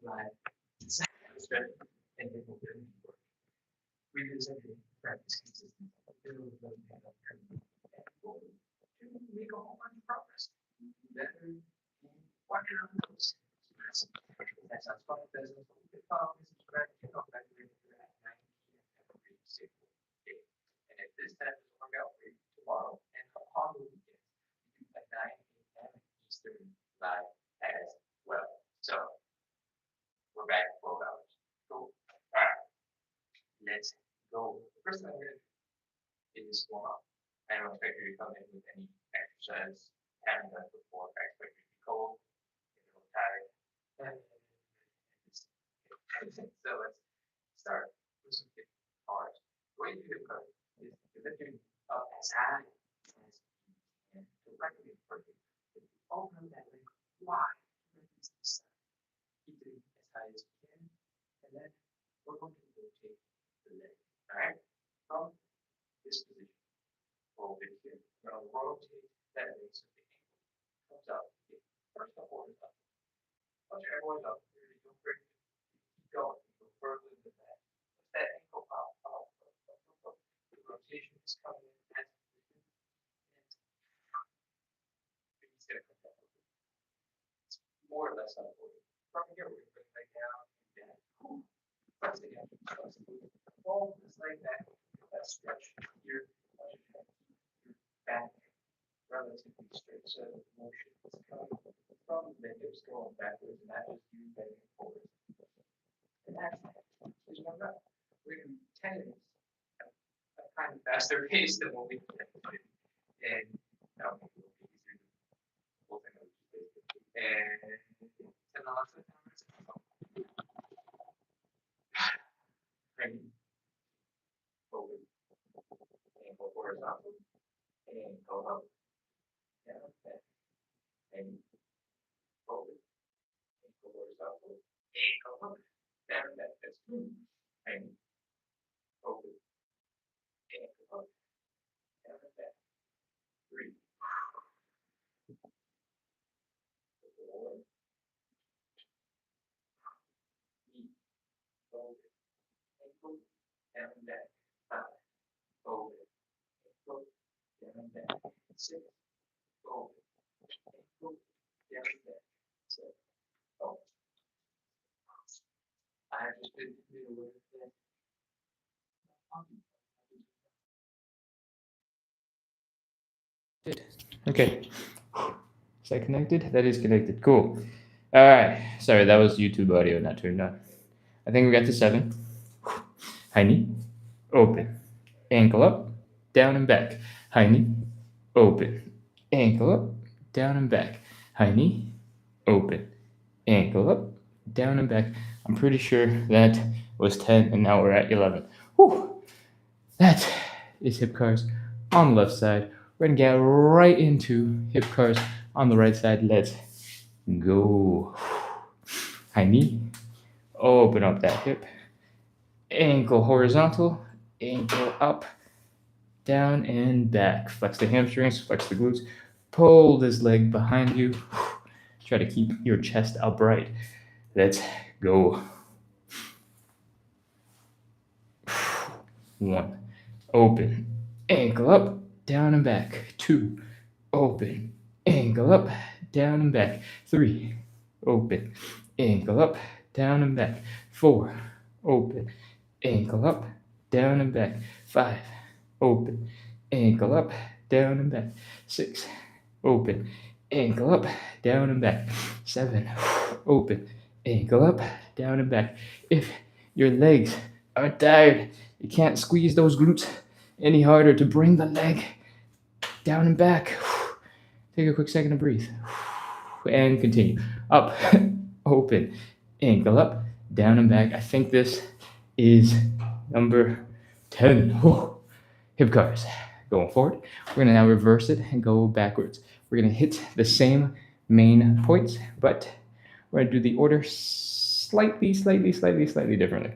apply strength and mobility work. Revisiting practice consistently, build those and goal to make a whole bunch of progress. Better and working on those. That sounds fun. That's a little bit fun. This is correct. You know, back at 9 p.m. every single day. And if this time doesn't work out for you tomorrow and on the weekend, you do a 9 a.m. Eastern live as well. So we're back 12 hours. Cool. All right. Let's go. The first thing I'm going to do is warm up. I don't expect you to come in with any exercise haven't done before. I expect you to be cold, get a little tired. So let's start with some hip cards. The way you do hip card is lifting up as high as you can directly in front of you. Open that leg wide, release the side. Keep it as high as you can, and then we're going to rotate the leg. All right, from this position, over here. We're going to rotate that leg so the ankle comes up. First, the horizontal. Once your elbows up, you're going to go further. Keep going. Go further than that. Let that ankle up, up, up, up, up, up. The rotation is coming in as and he's going to come down. It's more or less unavoidable. From here, we're going to bring the leg down and down. Press again. Hold this leg back. That stretch here. Your back relatively straight. So the motion is coming from the hips going backwards, and that is you bending forward. And that's just one rep. We're going to do 10 minutes at a kind of faster pace than what we can do. And now we'll be through the whole thing. And 10 lots of times. Ready? Forward. Ankle horizontal. Ankle up. Down, back. And forward. Ankle horizontal. Ankle up. Down, back. That's 2. And forward. Ankle up. Down, back. 3. 4. Knee. Forward. Ankle. Down, back. 5. Forward. Ankle. Down, back. 6. Forward. Ankle. Down, back. 7. Forward. I just did the middle of that. Okay. Is that connected? That is connected. Cool. All right. Sorry, that was YouTube audio not turned on. I think we got to 7. High knee, open, ankle up, down and back. High knee, open, ankle up, down and back. High knee, open, ankle up, down and back. I'm pretty sure that was 10, and now we're at 11. Whew. That is hip cars on the left side. We're gonna get right into hip cars on the right side. Let's go. High knee, open up that hip, ankle horizontal, ankle up, down and back. Flex the hamstrings, flex the glutes, pull this leg behind you. Try to keep your chest upright. Let's go. 1, open, ankle up, down and back. 2, open, ankle up, down and back. 3, open, ankle up, down and back. 4, open, ankle up, down and back. 5, open, ankle up, down and back. 6, open, ankle up, down and back. 7, open, ankle up, down and back. If your legs are tired, you can't squeeze those glutes any harder to bring the leg down and back. Take a quick second to breathe. And continue. Up, open, ankle up, down and back. I think this is number 10. Hip cars. Going forward. We're going to now reverse it and go backwards. We're going to hit the same main points, but we're going to do the order slightly differently.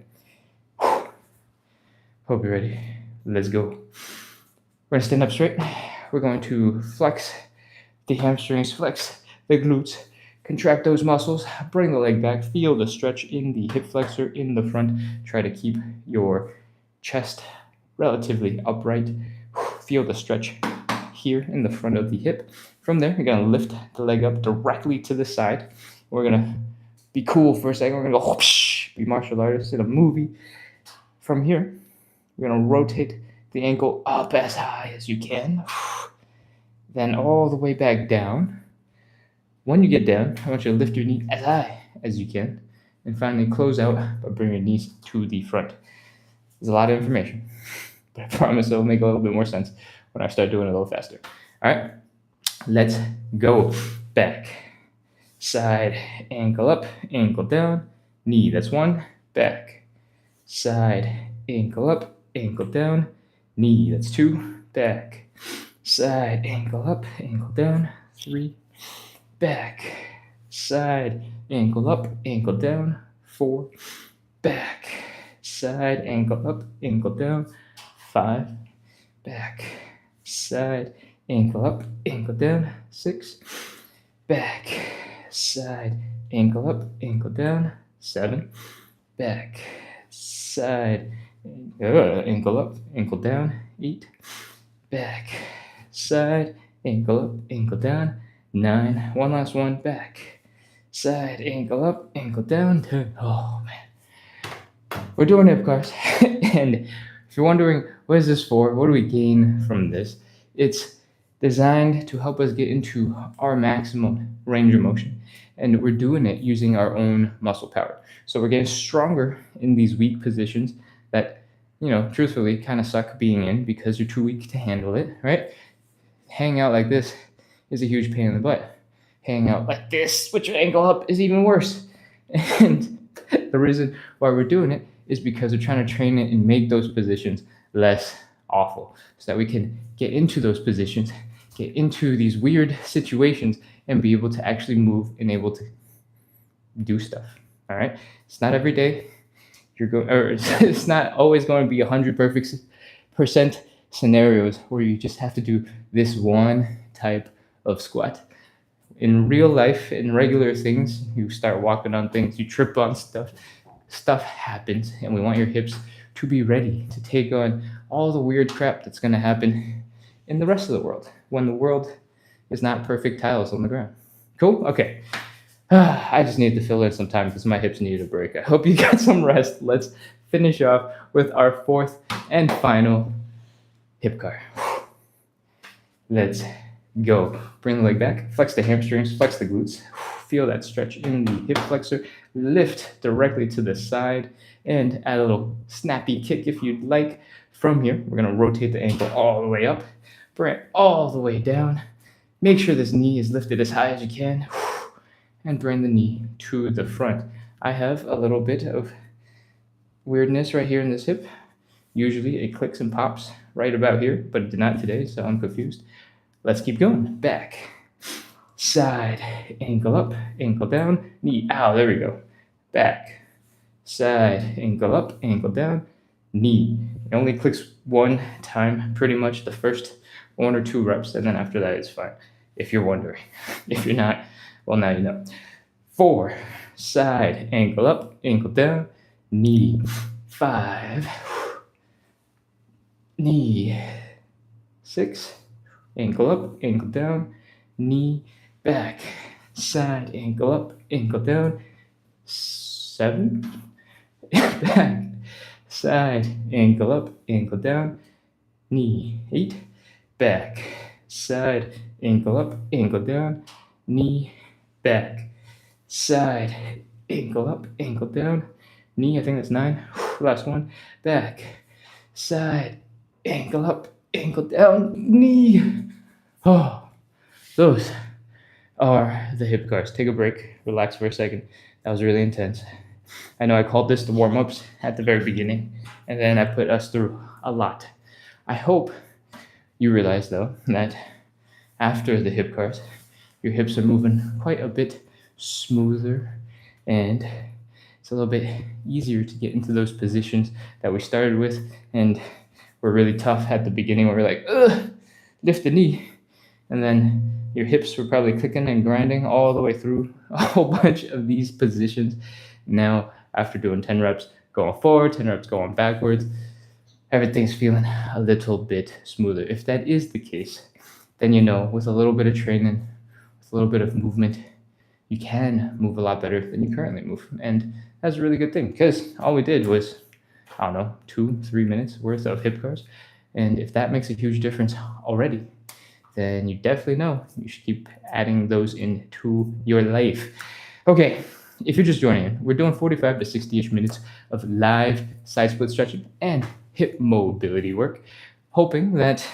Hope you're ready. Let's go. We're going to stand up straight. We're going to flex the hamstrings, flex the glutes, Contract those muscles, bring the leg back, feel the stretch in the hip flexor in the front. Try to keep your chest relatively upright. Feel the stretch here in the front of the hip. From there, you're gonna lift the leg up directly to the side. We're gonna be cool for a second. We're gonna go whoosh, be martial artists in a movie. From here, we're gonna rotate the ankle up as high as you can, then all the way back down. When you get down, I want you to lift your knee as high as you can, and finally close out by bringing your knees to the front. There's a lot of information, but I promise it'll make a little bit more sense when I start doing it a little faster. All right, let's go. Back, side, ankle up, ankle down, knee. That's one. Back, side, ankle up, ankle down, knee. That's two. Back, side, ankle up, ankle down, three. Back, side, ankle up, ankle down, four. Back, side, ankle up, ankle down, five. Back, side, ankle up, ankle down, six. Back, side, ankle up, ankle down, seven. Back, side, ankle up, ankle down, eight. Back, side, ankle up, ankle down, 9. One last one. Back, side, ankle up, ankle down, 10. Oh man, we're doing hip cars. And if you're wondering what is this for, what do we gain from this, it's designed to help us get into our maximum range of motion, and we're doing it using our own muscle power. So we're getting stronger in these weak positions that, truthfully kind of suck being in because you're too weak to handle it, right? Hanging out like this is a huge pain in the butt. Hanging out like this with your ankle up is even worse. And the reason why we're doing it is because we're trying to train it and make those positions less awful so that we can get into those positions, get into these weird situations, and be able to actually move and able to do stuff. All right. It's not every day it's not always going to be 100% scenarios where you just have to do this one type of squat. In real life, in regular things, you start walking on things, you trip on stuff happens, and we want your hips to be ready to take on all the weird crap that's going to happen in the rest of the world when the world is not perfect tiles on the ground. Cool? Okay. I just needed to fill in some time because my hips needed a break. I hope you got some rest. Let's finish off with our fourth and final hip car. Let's go. Bring the leg back, flex the hamstrings, flex the glutes. Feel that stretch in the hip flexor. Lift directly to the side and add a little snappy kick if you'd like. From here, we're going to rotate the ankle all the way up, bring it all the way down. Make sure this knee is lifted as high as you can, and bring the knee to the front. I have a little bit of weirdness right here in this hip. Usually it clicks and pops right about here, but it did not today, so I'm confused. Let's keep going. Back, side, ankle up, ankle down, knee. Ow, there we go. Back, side, ankle up, ankle down, knee. It only clicks one time, pretty much the first 1 or 2 reps, and then after that it's fine, if you're wondering. If you're not, well, now you know. 4, side, ankle up, ankle down, knee. 5, knee. 6, ankle up, ankle down, knee. Back, side, ankle up, ankle down. 7, back, side, ankle up, ankle down, knee. 8, back, side, ankle up, ankle down, knee. Back, side, ankle up, ankle down, knee. I think that's 9. Last one. Back, side, ankle up, ankle down, knee. Oh, those are the hip cars. Take a break, relax for a second. That was really intense. I know I called this the warm-ups at the very beginning, and then I put us through a lot. I hope you realize, though, that after the hip cars, your hips are moving quite a bit smoother, and it's a little bit easier to get into those positions that we started with and were really tough at the beginning where we're like, ugh, lift the knee. And then your hips were probably clicking and grinding all the way through a whole bunch of these positions. Now, after doing 10 reps going forward, 10 reps going backwards, everything's feeling a little bit smoother. If that is the case, then with a little bit of training, with a little bit of movement, you can move a lot better than you currently move. And that's a really good thing, because all we did was, I don't know, 2-3 minutes worth of hip curls. And if that makes a huge difference already, then you definitely know you should keep adding those into your life. Okay, if you're just joining in, we're doing 45 to 60-ish minutes of live side split stretching and hip mobility work, hoping that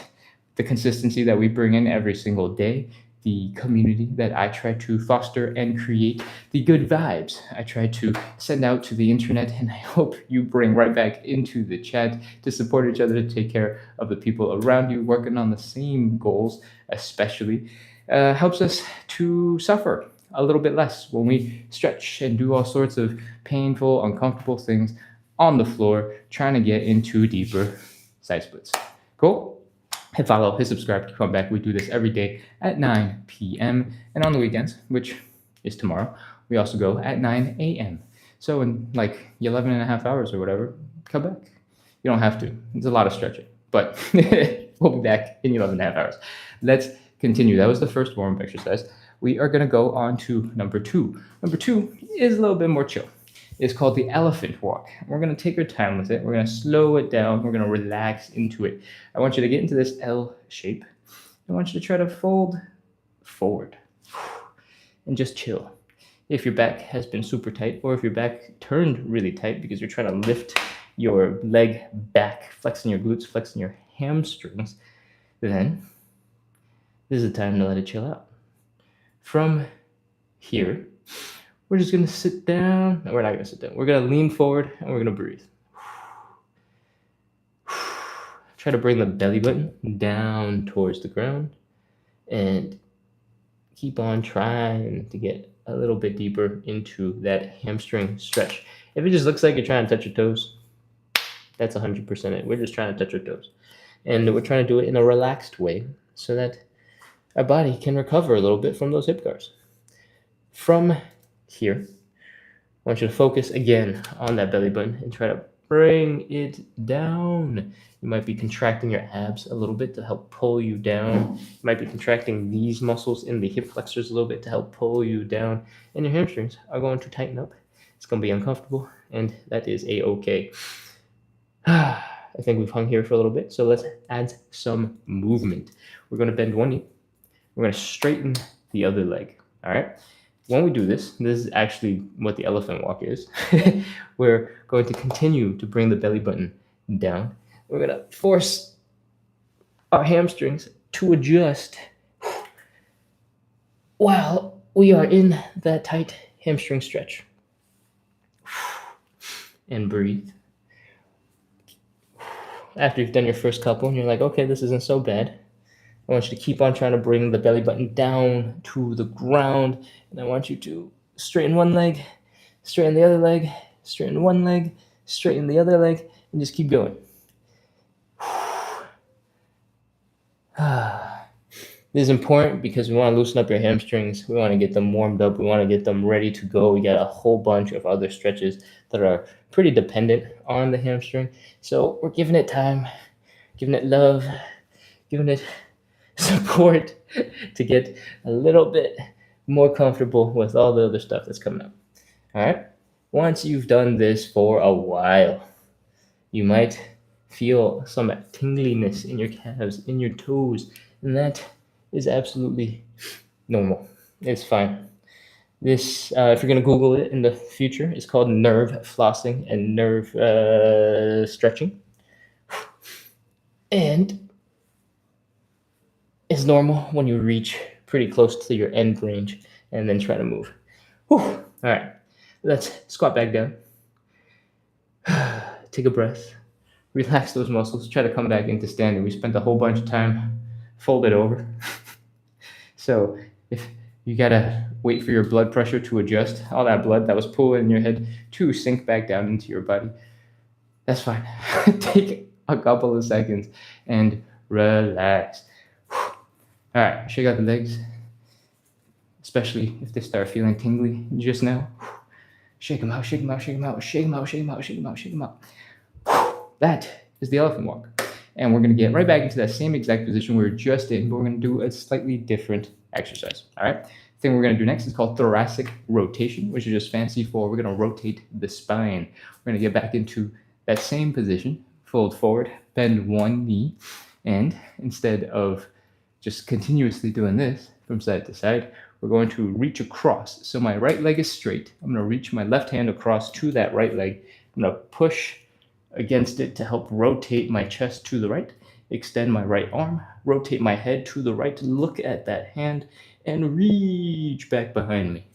the consistency that we bring in every single day, the community that I try to foster and create, the good vibes I try to send out to the internet, and I hope you bring right back into the chat to support each other, to take care of the people around you working on the same goals, especially, helps us to suffer a little bit less when we stretch and do all sorts of painful, uncomfortable things on the floor, trying to get into deeper side splits. Cool? Hit follow, hit subscribe, come back. We do this every day at 9 p.m. And on the weekends, which is tomorrow, we also go at 9 a.m. So in like 11 and a half hours or whatever, come back. You don't have to. It's a lot of stretching, but we'll be back in 11 and a half hours. Let's continue. That was the first warm-up exercise. We are going to go on to number 2. Number 2 is a little bit more chill. It's called the elephant walk. We're going to take our time with it. We're going to slow it down. We're going to relax into it. I want you to get into this L shape. I want you to try to fold forward and just chill. If your back has been super tight, or if your back turned really tight because you're trying to lift your leg back, flexing your glutes, flexing your hamstrings, then this is the time to let it chill out. From here, we're just going to sit down. No, we're not going to sit down. We're going to lean forward and we're going to breathe. Try to bring the belly button down towards the ground and keep on trying to get a little bit deeper into that hamstring stretch. If it just looks like you're trying to touch your toes, that's 100% it. We're just trying to touch our toes. And we're trying to do it in a relaxed way so that our body can recover a little bit from those hip guards. From here, I want you to focus again on that belly button and try to bring it down. You might be contracting your abs a little bit to help pull you down. You might be contracting these muscles in the hip flexors a little bit to help pull you down. And your hamstrings are going to tighten up. It's going to be uncomfortable, and that is a-okay. I think we've hung here for a little bit, so let's add some movement. We're going to bend one knee. We're going to straighten the other leg, all right? When we do this is actually what the elephant walk is. We're going to continue to bring the belly button down. We're going to force our hamstrings to adjust while we are in that tight hamstring stretch. And breathe. After you've done your first couple and you're like, okay, this isn't so bad, I want you to keep on trying to bring the belly button down to the ground. And I want you to straighten one leg, straighten the other leg, straighten one leg, straighten the other leg, and just keep going. This is important because we want to loosen up your hamstrings. We want to get them warmed up. We want to get them ready to go. We got a whole bunch of other stretches that are pretty dependent on the hamstring. So we're giving it time, giving it love, giving it support to get a little bit more comfortable with all the other stuff that's coming up. All right. Once you've done this for a while, you might feel some tingliness in your calves, in your toes, and that is absolutely normal. It's fine. This, if you're going to Google it in the future, it's called nerve flossing and nerve stretching. And it's normal when you reach pretty close to your end range and then try to move. Whew. All right, let's squat back down. Take a breath. Relax those muscles. Try to come back into standing. We spent a whole bunch of time folded over. So if you gotta wait for your blood pressure to adjust, all that blood that was pulling in your head to sink back down into your body, that's fine. Take a couple of seconds and relax. All right, shake out the legs, especially if they start feeling tingly just now. Shake them out, shake them out, shake them out, shake them out, shake them out, shake them out, shake them out. That is the elephant walk. And we're going to get right back into that same exact position we were just in, but we're going to do a slightly different exercise. All right. The thing we're going to do next is called thoracic rotation, which is just fancy for we're going to rotate the spine. We're going to get back into that same position, fold forward, bend one knee, and instead of just continuously doing this from side to side, we're going to reach across. So my right leg is straight. I'm going to reach my left hand across to that right leg. I'm going to push against it to help rotate my chest to the right, extend my right arm, rotate my head to the right, look at that hand, and reach back behind me.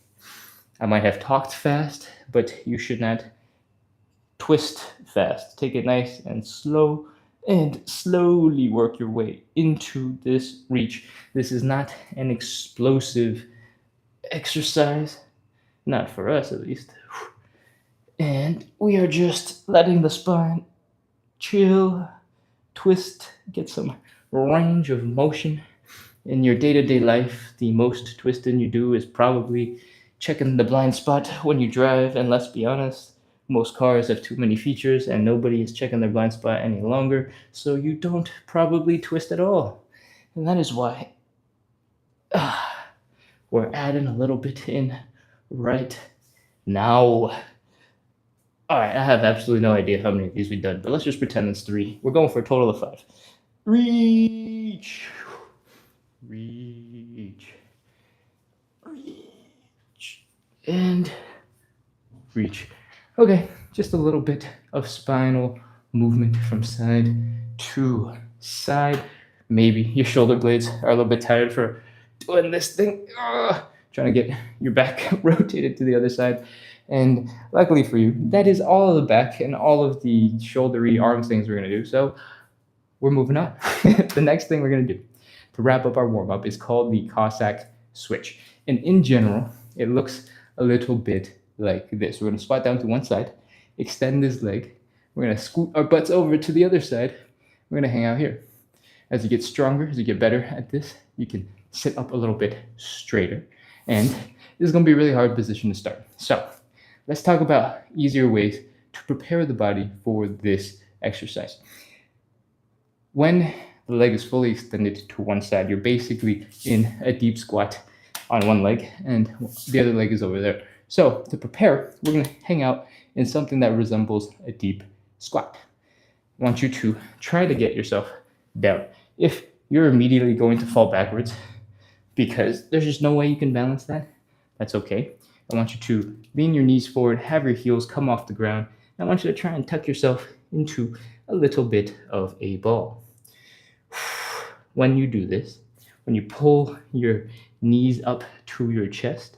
I might have talked fast, but you should not twist fast. Take it nice and slow, and slowly work your way into this reach. This is not an explosive exercise, not for us at least. And we are just letting the spine chill, twist, get some range of motion. In your day-to-day life, the most twisting you do is probably checking the blind spot when you drive, and let's be honest, most cars have too many features and nobody is checking their blind spot any longer, so you don't probably twist at all. And that is why we're adding a little bit in right now. All right, I have absolutely no idea how many of these we've done, but let's just pretend it's 3. We're going for a total of 5. Reach, reach, reach, and reach. Okay, just a little bit of spinal movement from side to side. Maybe your shoulder blades are a little bit tired for doing this thing. Trying to get your back rotated to the other side. And luckily for you, that is all of the back and all of the shouldery arms things we're going to do. So we're moving on. The next thing we're going to do to wrap up our warm-up is called the Cossack switch. And in general, it looks a little bit like this. We're going to squat down to one side, extend this leg. We're going to scoot our butts over to the other side. We're going to hang out here. As you get stronger, as you get better at this, you can sit up a little bit straighter. And this is going to be a really hard position to start. So let's talk about easier ways to prepare the body for this exercise. When the leg is fully extended to one side, you're basically in a deep squat on one leg and the other leg is over there. So to prepare, we're going to hang out in something that resembles a deep squat. I want you to try to get yourself down. If you're immediately going to fall backwards because there's just no way you can balance that, that's okay. I want you to lean your knees forward, have your heels come off the ground, and I want you to try and tuck yourself into a little bit of a ball. When you do this, when you pull your knees up to your chest,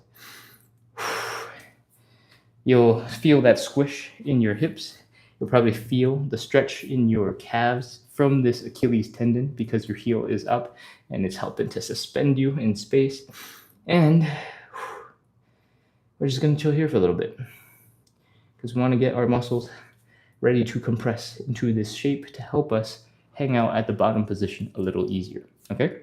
you'll feel that squish in your hips. You'll probably feel the stretch in your calves from this Achilles tendon because your heel is up and it's helping to suspend you in space. And we're just going to chill here for a little bit because we want to get our muscles ready to compress into this shape to help us hang out at the bottom position a little easier. Okay?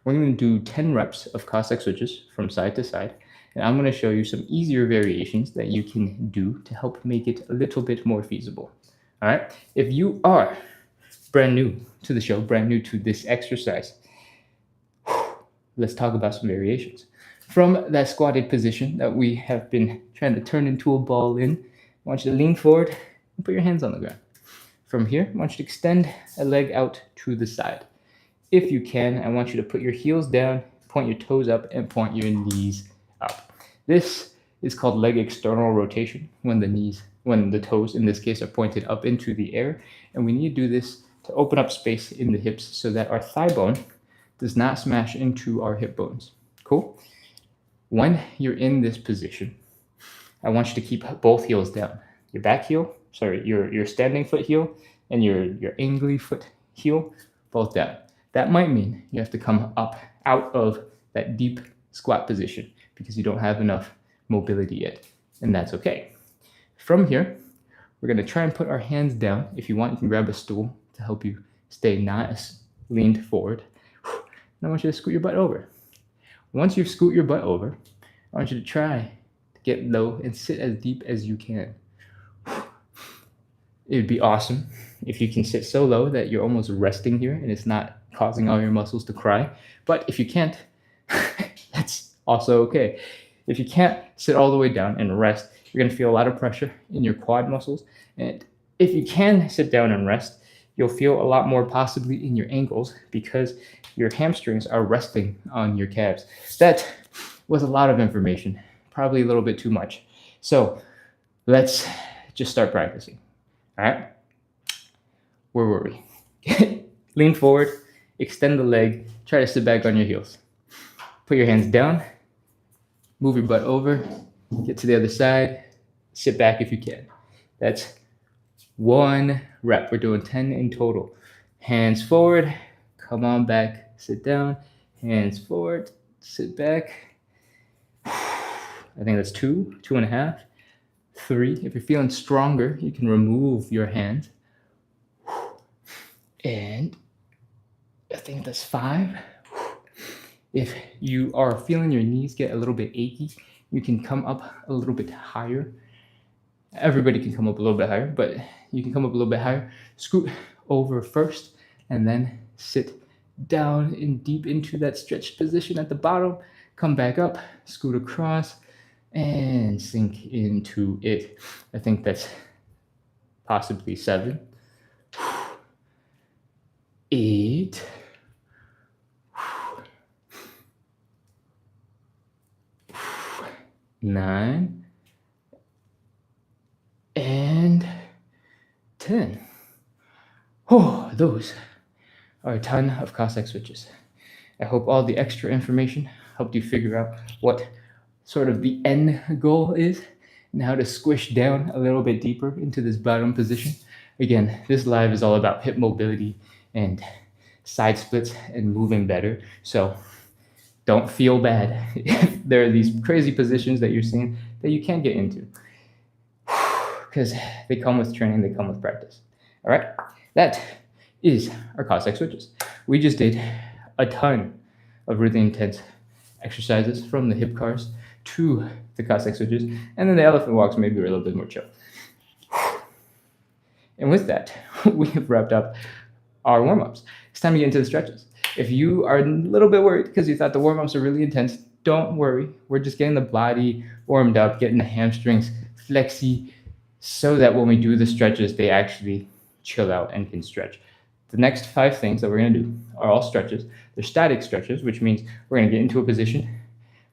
We're going to do 10 reps of Cossack switches from side to side. And I'm going to show you some easier variations that you can do to help make it a little bit more feasible. All right? If you are brand new to the show, brand new to this exercise, let's talk about some variations. From that squatted position that we have been trying to turn into a ball in, I want you to lean forward and put your hands on the ground. From here, I want you to extend a leg out to the side. If you can, I want you to put your heels down, point your toes up, and point your knees up. This is called leg external rotation when the toes in this case are pointed up into the air. And we need to do this to open up space in the hips so that our thigh bone does not smash into our hip bones. Cool? When you're in this position, I want you to keep both heels down. Your back heel, your standing foot heel and your angly foot heel, both down. That might mean you have to come up out of that deep squat position because you don't have enough mobility yet, and that's okay. From here, we're going to try and put our hands down. If you want, you can grab a stool to help you stay not as leaned forward. And I want you to scoot your butt over. Once you scoot your butt over, I want you to try to get low and sit as deep as you can. It would be awesome if you can sit so low that you're almost resting here and it's not causing all your muscles to cry. But if you can't, that's also okay. If you can't sit all the way down and rest, you're going to feel a lot of pressure in your quad muscles. And if you can sit down and rest, you'll feel a lot more possibly in your ankles because your hamstrings are resting on your calves. That was a lot of information, probably a little bit too much. So let's just start practicing. All right? Where were we? Lean forward, extend the leg, try to sit back on your heels. Put your hands down, move your butt over, get to the other side, sit back if you can. That's 1 rep. We're doing 10 in total. Hands forward, come on back, sit down, hands forward, sit back. I think that's 2, 2.5, 3. If you're feeling stronger, you can remove your hand. And I think that's 5. If you are feeling your knees get a little bit achy, you can come up a little bit higher. Everybody can come up a little bit higher, but you can come up a little bit higher. Scoot over first, and then sit down and deep into that stretched position at the bottom. Come back up, scoot across, and sink into it. I think that's possibly 7, 8, 9, and 10. Oh, those are a ton of Cossack switches. I hope all the extra information helped you figure out what sort of the end goal is and how to squish down a little bit deeper into this bottom position. Again, this live is all about hip mobility and side splits and moving better. So don't feel bad if there are these crazy positions that you're seeing that you can't get into, because they come with training, they come with practice. All right, that is our Cossack switches. We just did a ton of really intense exercises, from the hip cars to the Cossack switches, and then the elephant walks maybe were a little bit more chill. And with that, we have wrapped up our warm-ups. It's time to get into the stretches. If you are a little bit worried because you thought the warm-ups are really intense, don't worry. We're just getting the body warmed up, getting the hamstrings flexy, so that when we do the stretches, they actually chill out and can stretch. The next 5 things that we're going to do are all stretches. They're static stretches, which means we're going to get into a position.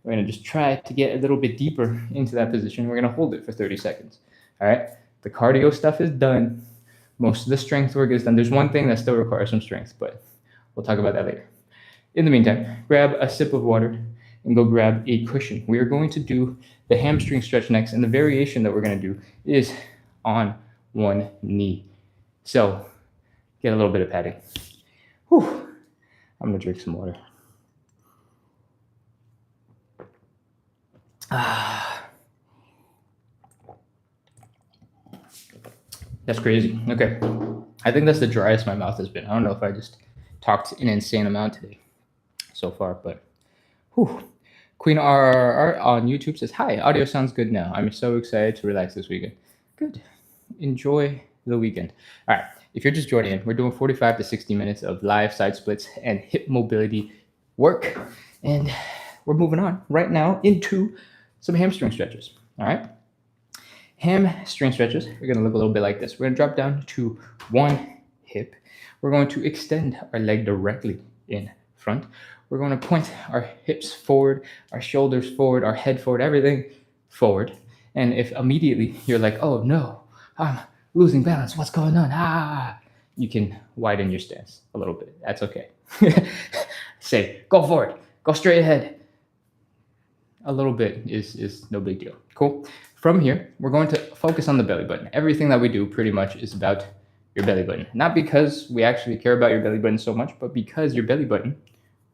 We're going to just try to get a little bit deeper into that position. We're going to hold it for 30 seconds. All right? The cardio stuff is done. Most of the strength work is done. There's one thing that still requires some strength, but we'll talk about that later. In the meantime, grab a sip of water and go grab a cushion. We are going to do the hamstring stretch next, and the variation that we're going to do is on one knee. So get a little bit of padding. Whew. I'm going to drink some water. That's crazy. Okay. I think that's the driest my mouth has been. I don't know if I just talked an insane amount today so far, but whew. Queen RRR on YouTube says, "Hi, audio sounds good now. I'm so excited to relax this weekend." Good. Enjoy the weekend. All right. If you're just joining in, we're doing 45 to 60 minutes of live side splits and hip mobility work. And we're moving on right now into some hamstring stretches. All right. Hamstring stretches are going to look a little bit like this. We're going to drop down to one hip. We're going to extend our leg directly in front. We're going to point our hips forward, our shoulders forward, our head forward, everything forward. And if immediately you're like, "Oh no, I'm losing balance, what's going on?" You can widen your stance a little bit. That's okay. Say, "Go forward, go straight ahead." A little bit is no big deal. Cool. From here, we're going to focus on the belly button. Everything that we do pretty much is about your belly button. Not because we actually care about your belly button so much, but because your belly button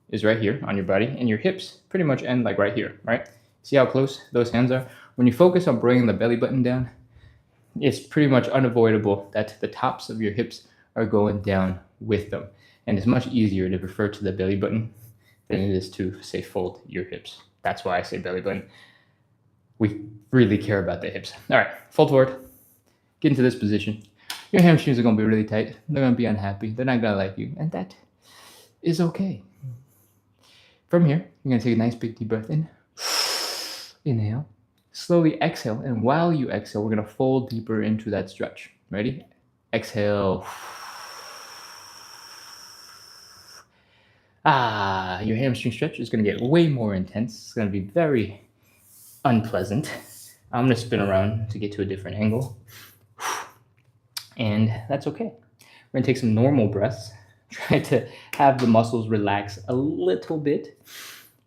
is right here on your body, and your hips pretty much end like right here, right? See how close those hands are? When you focus on bringing the belly button down, it's pretty much unavoidable that the tops of your hips are going down with them. And it's much easier to refer to the belly button than it is to say fold your hips. That's why I say belly button. We really care about the hips. All right, fold forward. Get into this position. Your hamstrings are going to be really tight. They're going to be unhappy. They're not going to like you. And that is okay. From here, you're going to take a nice big deep breath in. Inhale. Slowly exhale. And while you exhale, we're going to fold deeper into that stretch. Ready? Exhale. Your hamstring stretch is going to get way more intense. It's going to be very unpleasant. I'm going to spin around to get to a different angle. And that's okay. We're going to take some normal breaths. Try to have the muscles relax a little bit.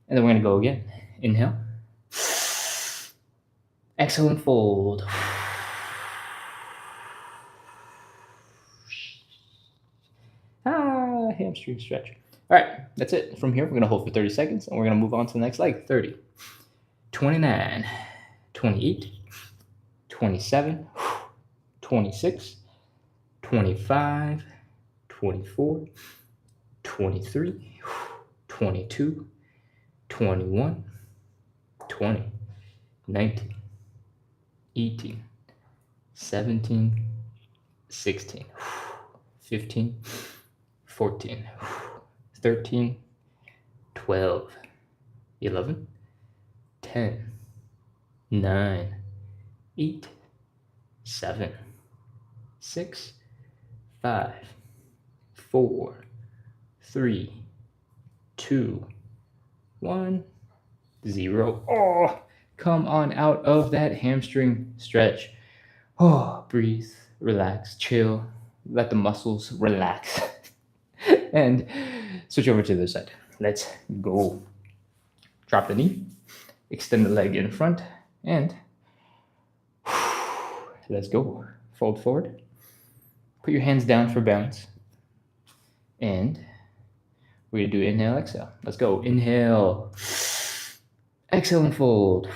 And then we're going to go again. Inhale. Exhale and fold. Hamstring stretch. All right, that's it. From here, we're going to hold for 30 seconds, and we're going to move on to the next leg. 30, 29, 28, 27, 26, 25, 24, 23, 22, 21, 20, 19, 18, 17, 16, 15, 14, 13, 12, 11, 10, 9, 8, 7, 6, 5, 4, 3, 2, 1, 0. Oh, come on out of that hamstring stretch. Oh, breathe, relax, chill, let the muscles relax. And switch over to the other side. Let's go. Drop the knee, extend the leg in front, and let's go. Fold forward. Put your hands down for balance. And we're going to do inhale, exhale. Let's go. Inhale. Exhale and fold.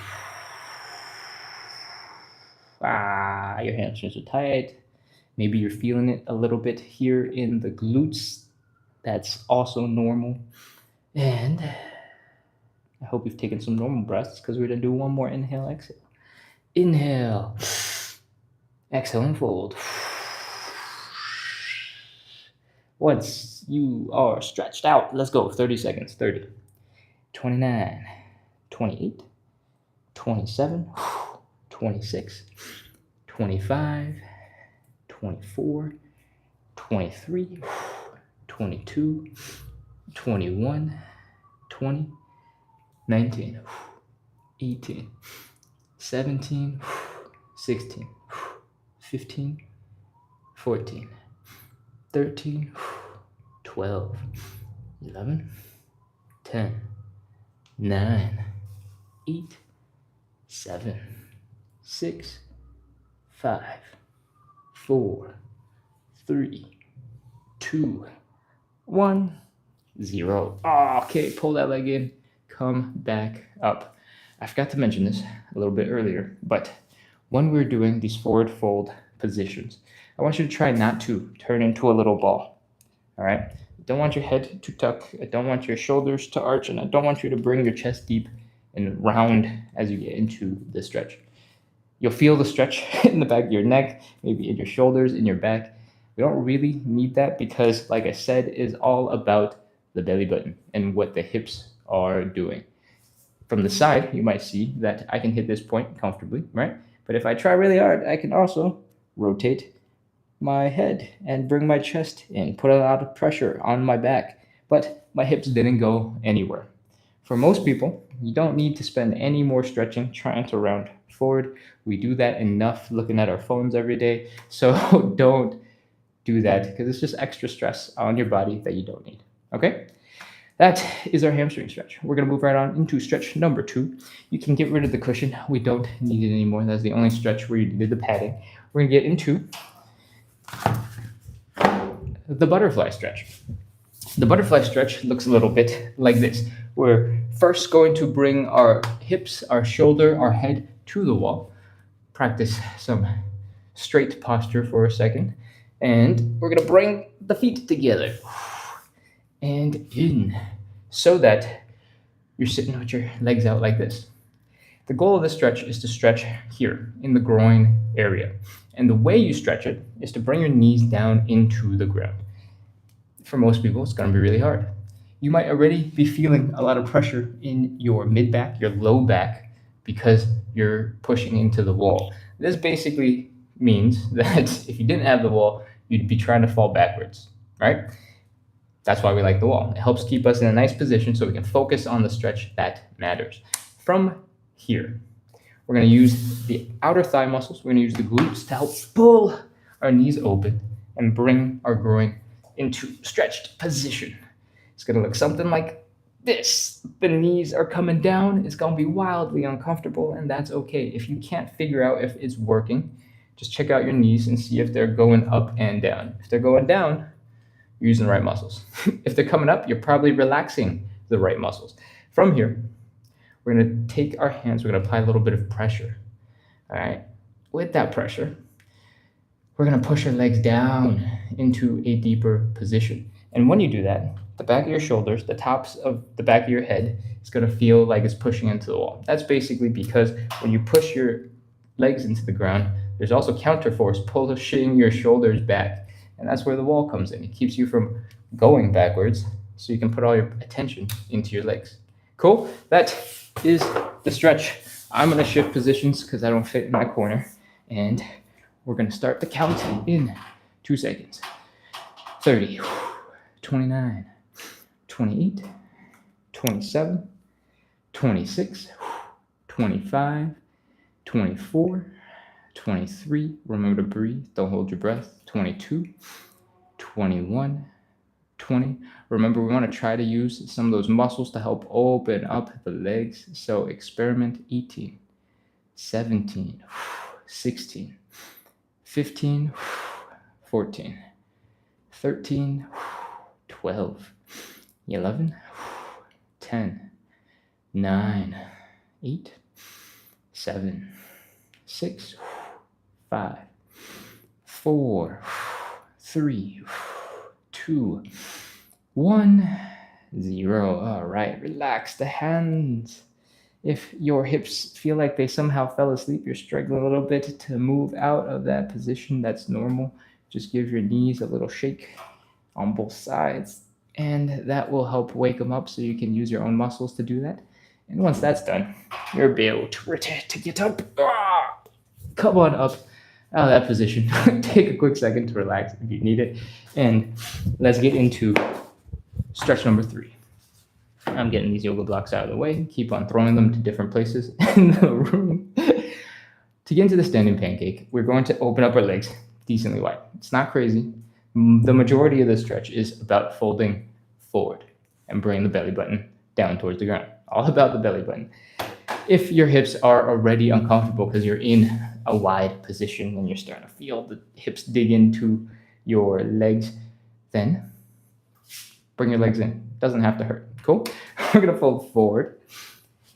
Your hamstrings are tight. Maybe you're feeling it a little bit here in the glutes. That's also normal. And I hope you've taken some normal breaths because we're going to do one more inhale, exhale. Inhale. Exhale and fold. Once you are stretched out, let's go. 30 seconds. 30, 29, 28, 27, 26, 25, 24, 23, 22, 21, 20, 19, 18, 17, 16, 15, 14, 13, 12, 11, 10, 9, 8, 7, 6, 5, 4, 3, 2, 1, 0. Okay, pull that leg in, come back up. I forgot to mention this a little bit earlier, but when we're doing these forward fold positions, I want you to try not to turn into a little ball. All right? I don't want your head to tuck. I don't want your shoulders to arch, and I don't want you to bring your chest deep and round as you get into the stretch. You'll feel the stretch in the back of your neck, maybe in your shoulders, in your back. We don't really need that because, like I said, it is all about the belly button and what the hips are doing. From the side, you might see that I can hit this point comfortably, right? But if I try really hard, I can also rotate my head and bring my chest in, put a lot of pressure on my back, but my hips didn't go anywhere. For most people, you don't need to spend any more stretching trying to round forward. We do that enough looking at our phones every day, so don't do that because it's just extra stress on your body that you don't need, okay? That is our hamstring stretch. We're going to move right on into stretch number 2. You can get rid of the cushion. We don't need it anymore. That's the only stretch where you did the padding. We're going to get into the butterfly stretch. The butterfly stretch looks a little bit like this. We're first going to bring our hips, our shoulder, our head to the wall. Practice some straight posture for a second. And we're going to bring the feet together. And in. so that you're sitting with your legs out like this. The goal of this stretch is to stretch here in the groin area. And the way you stretch it is to bring your knees down into the ground. For most people, it's going to be really hard. You might already be feeling a lot of pressure in your mid back, your low back, because you're pushing into the wall. This basically means that if you didn't have the wall, you'd be trying to fall backwards, right? That's why we like the wall. It helps keep us in a nice position so we can focus on the stretch that matters. From here, we're going to use the outer thigh muscles. We're going to use the glutes to help pull our knees open and bring our groin into stretched position. It's going to look something like this. The knees are coming down. It's going to be wildly uncomfortable, and that's okay. If you can't figure out if it's working, just check out your knees and see if they're going up and down. If they're going down, you're using the right muscles. If they're coming up, you're probably relaxing the right muscles. From here, we're going to take our hands, we're going to apply a little bit of pressure. All right. With that pressure, we're going to push our legs down into a deeper position. And when you do that, the back of your shoulders, the tops of the back of your head is going to feel like it's pushing into the wall. That's basically because when you push your legs into the ground, there's also counterforce pushing your shoulders back. And that's where the wall comes in. It keeps you from going backwards so you can put all your attention into your legs. Cool? That is the stretch. I'm going to shift positions because I don't fit in my corner. And we're going to start the count in 2 seconds. 30, 29, 28, 27, 26, 25, 24, 23. Remember to breathe. Don't hold your breath. 22, 21, 20. Remember, we want to try to use some of those muscles to help open up the legs. So experiment 18, 17, 16, 15, 14, 13, 12, 11, 10, 9, 8, 7, 6, 5, 4, 3, 2, 1, 0. All right, relax the hands. If your hips feel like they somehow fell asleep, you're struggling a little bit to move out of that position, that's normal. Just give your knees a little shake on both sides, and that will help wake them up so you can use your own muscles to do that. And once that's done, you'll be able to get up. Come on up out of that position. Take a quick second to relax if you need it. And let's get into stretch number 3. I'm getting these yoga blocks out of the way. Keep on throwing them to different places in the room. To get into the standing pancake, we're going to open up our legs decently wide. It's not crazy. The majority of the stretch is about folding forward and bringing the belly button down towards the ground. All about the belly button. If your hips are already uncomfortable because you're in a wide position and you're starting to feel the hips dig into your legs, then bring your legs in. Doesn't have to hurt. Cool? We're going to fold forward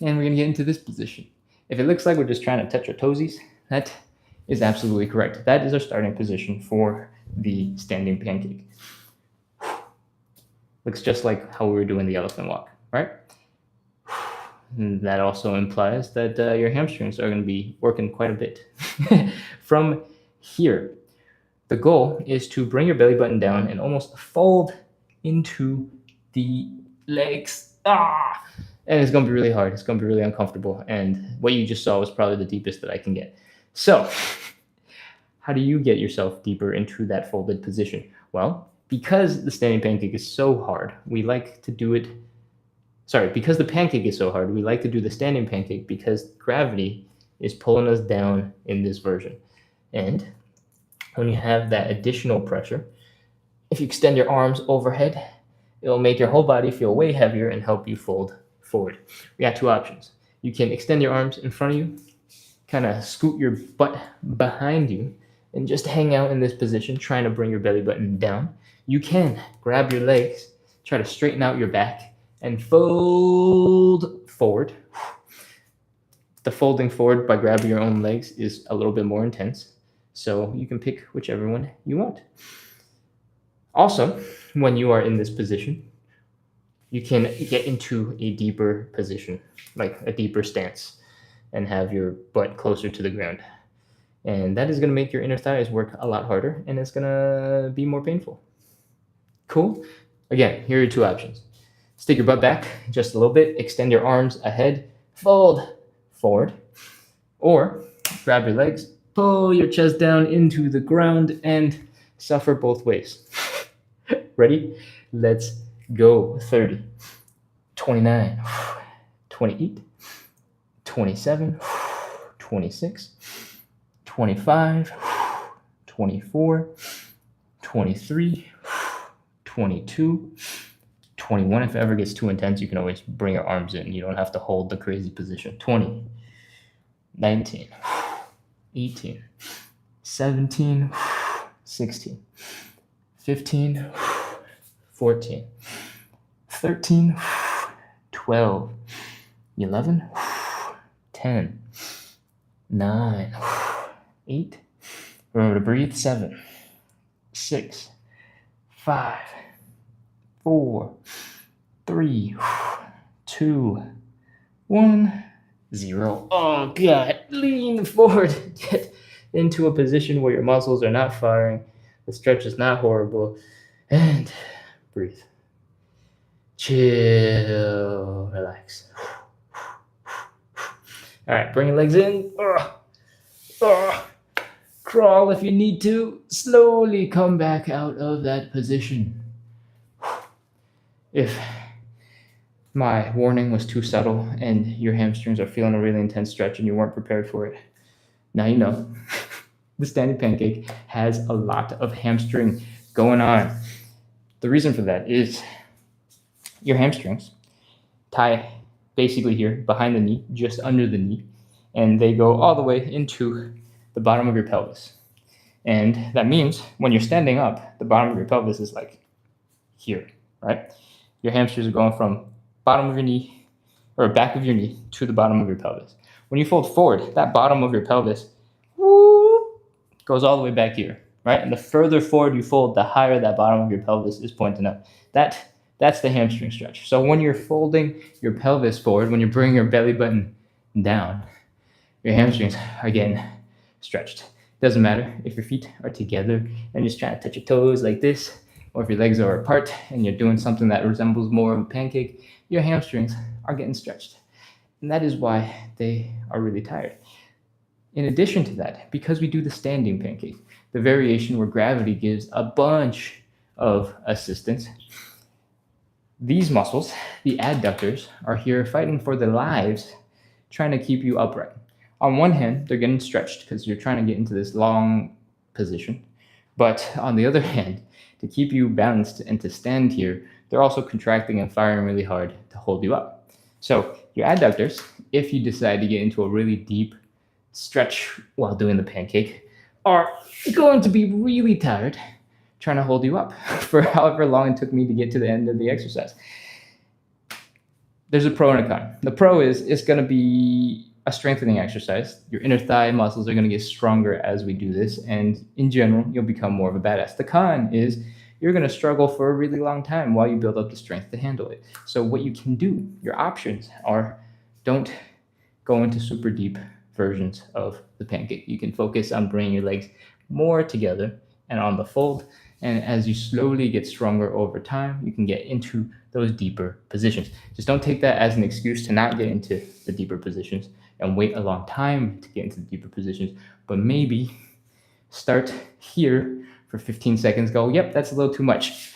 and we're going to get into this position. If it looks like we're just trying to touch our toesies, that is absolutely correct. That is our starting position for the standing pancake. Looks just like how we were doing the elephant walk, right? And that also implies that your hamstrings are going to be working quite a bit. From here, the goal is to bring your belly button down and almost fold into the legs. And it's going to be really hard. It's going to be really uncomfortable. And what you just saw was probably the deepest that I can get. So how do you get yourself deeper into that folded position? Well, because the standing pancake is so hard, we like to do it. Because the pancake is so hard, we like to do the standing pancake because gravity is pulling us down in this version. And when you have that additional pressure, if you extend your arms overhead, it'll make your whole body feel way heavier and help you fold forward. We got 2 options. You can extend your arms in front of you, kind of scoot your butt behind you, and just hang out in this position, trying to bring your belly button down. You can grab your legs, try to straighten out your back, and fold forward. The folding forward by grabbing your own legs is a little bit more intense, so you can pick whichever one you want. Also, when you are in this position, you can get into a deeper position, like a deeper stance, and have your butt closer to the ground. And that is going to make your inner thighs work a lot harder, and it's going to be more painful. Cool? Again, here are your two options. Stick your butt back just a little bit, extend your arms ahead, fold forward, or grab your legs, pull your chest down into the ground, and suffer both ways. Ready? Let's go. 30, 29, 28, 27, 26, 25, 24, 23, 22, 21. If it ever gets too intense, you can always bring your arms in. You don't have to hold the crazy position. 20, 19, 18, 17, 16, 15, 14, 13, 12, 11, 10, 9, 8. Remember to breathe. 7, 6, 5, 4, 3, 2, 1, 0. Oh, God. Lean forward. Get into a position where your muscles are not firing. The stretch is not horrible. And breathe. Chill. Relax. All right, bring your legs in. Crawl if you need to. Slowly come back out of that position. If my warning was too subtle and your hamstrings are feeling a really intense stretch and you weren't prepared for it, now you know. The standing pancake has a lot of hamstring going on. The reason for that is your hamstrings tie basically here behind the knee, just under the knee, and they go all the way into the bottom of your pelvis. And that means when you're standing up, the bottom of your pelvis is like here, right? Your hamstrings are going from bottom of your knee or back of your knee to the bottom of your pelvis. When you fold forward, that bottom of your pelvis goes all the way back here, right? And the further forward you fold, the higher that bottom of your pelvis is pointing up. That's the hamstring stretch. So when you're folding your pelvis forward, when you're bringing your belly button down, your hamstrings are getting stretched. Doesn't matter if your feet are together and just trying to touch your toes like this, or if your legs are apart and you're doing something that resembles more of a pancake, your hamstrings are getting stretched. And that is why they are really tired. In addition to that, because we do the standing pancake, the variation where gravity gives a bunch of assistance, these muscles, the adductors, are here fighting for their lives, trying to keep you upright. On one hand, they're getting stretched because you're trying to get into this long position. But on the other hand, to keep you balanced and to stand here, they're also contracting and firing really hard to hold you up. So your adductors, if you decide to get into a really deep stretch while doing the pancake, are going to be really tired trying to hold you up for however long it took me to get to the end of the exercise. There's a pro and a con. The pro is it's going to be a strengthening exercise. Your inner thigh muscles are going to get stronger as we do this, and in general, you'll become more of a badass. The con is you're going to struggle for a really long time while you build up the strength to handle it. So what you can do, your options are, don't go into super deep versions of the pancake. You can focus on bringing your legs more together and on the fold. And as you slowly get stronger over time, you can get into those deeper positions. Just don't take that as an excuse to not get into the deeper positions and wait a long time to get into the deeper positions. But maybe start here for 15 seconds, go, yep, that's a little too much.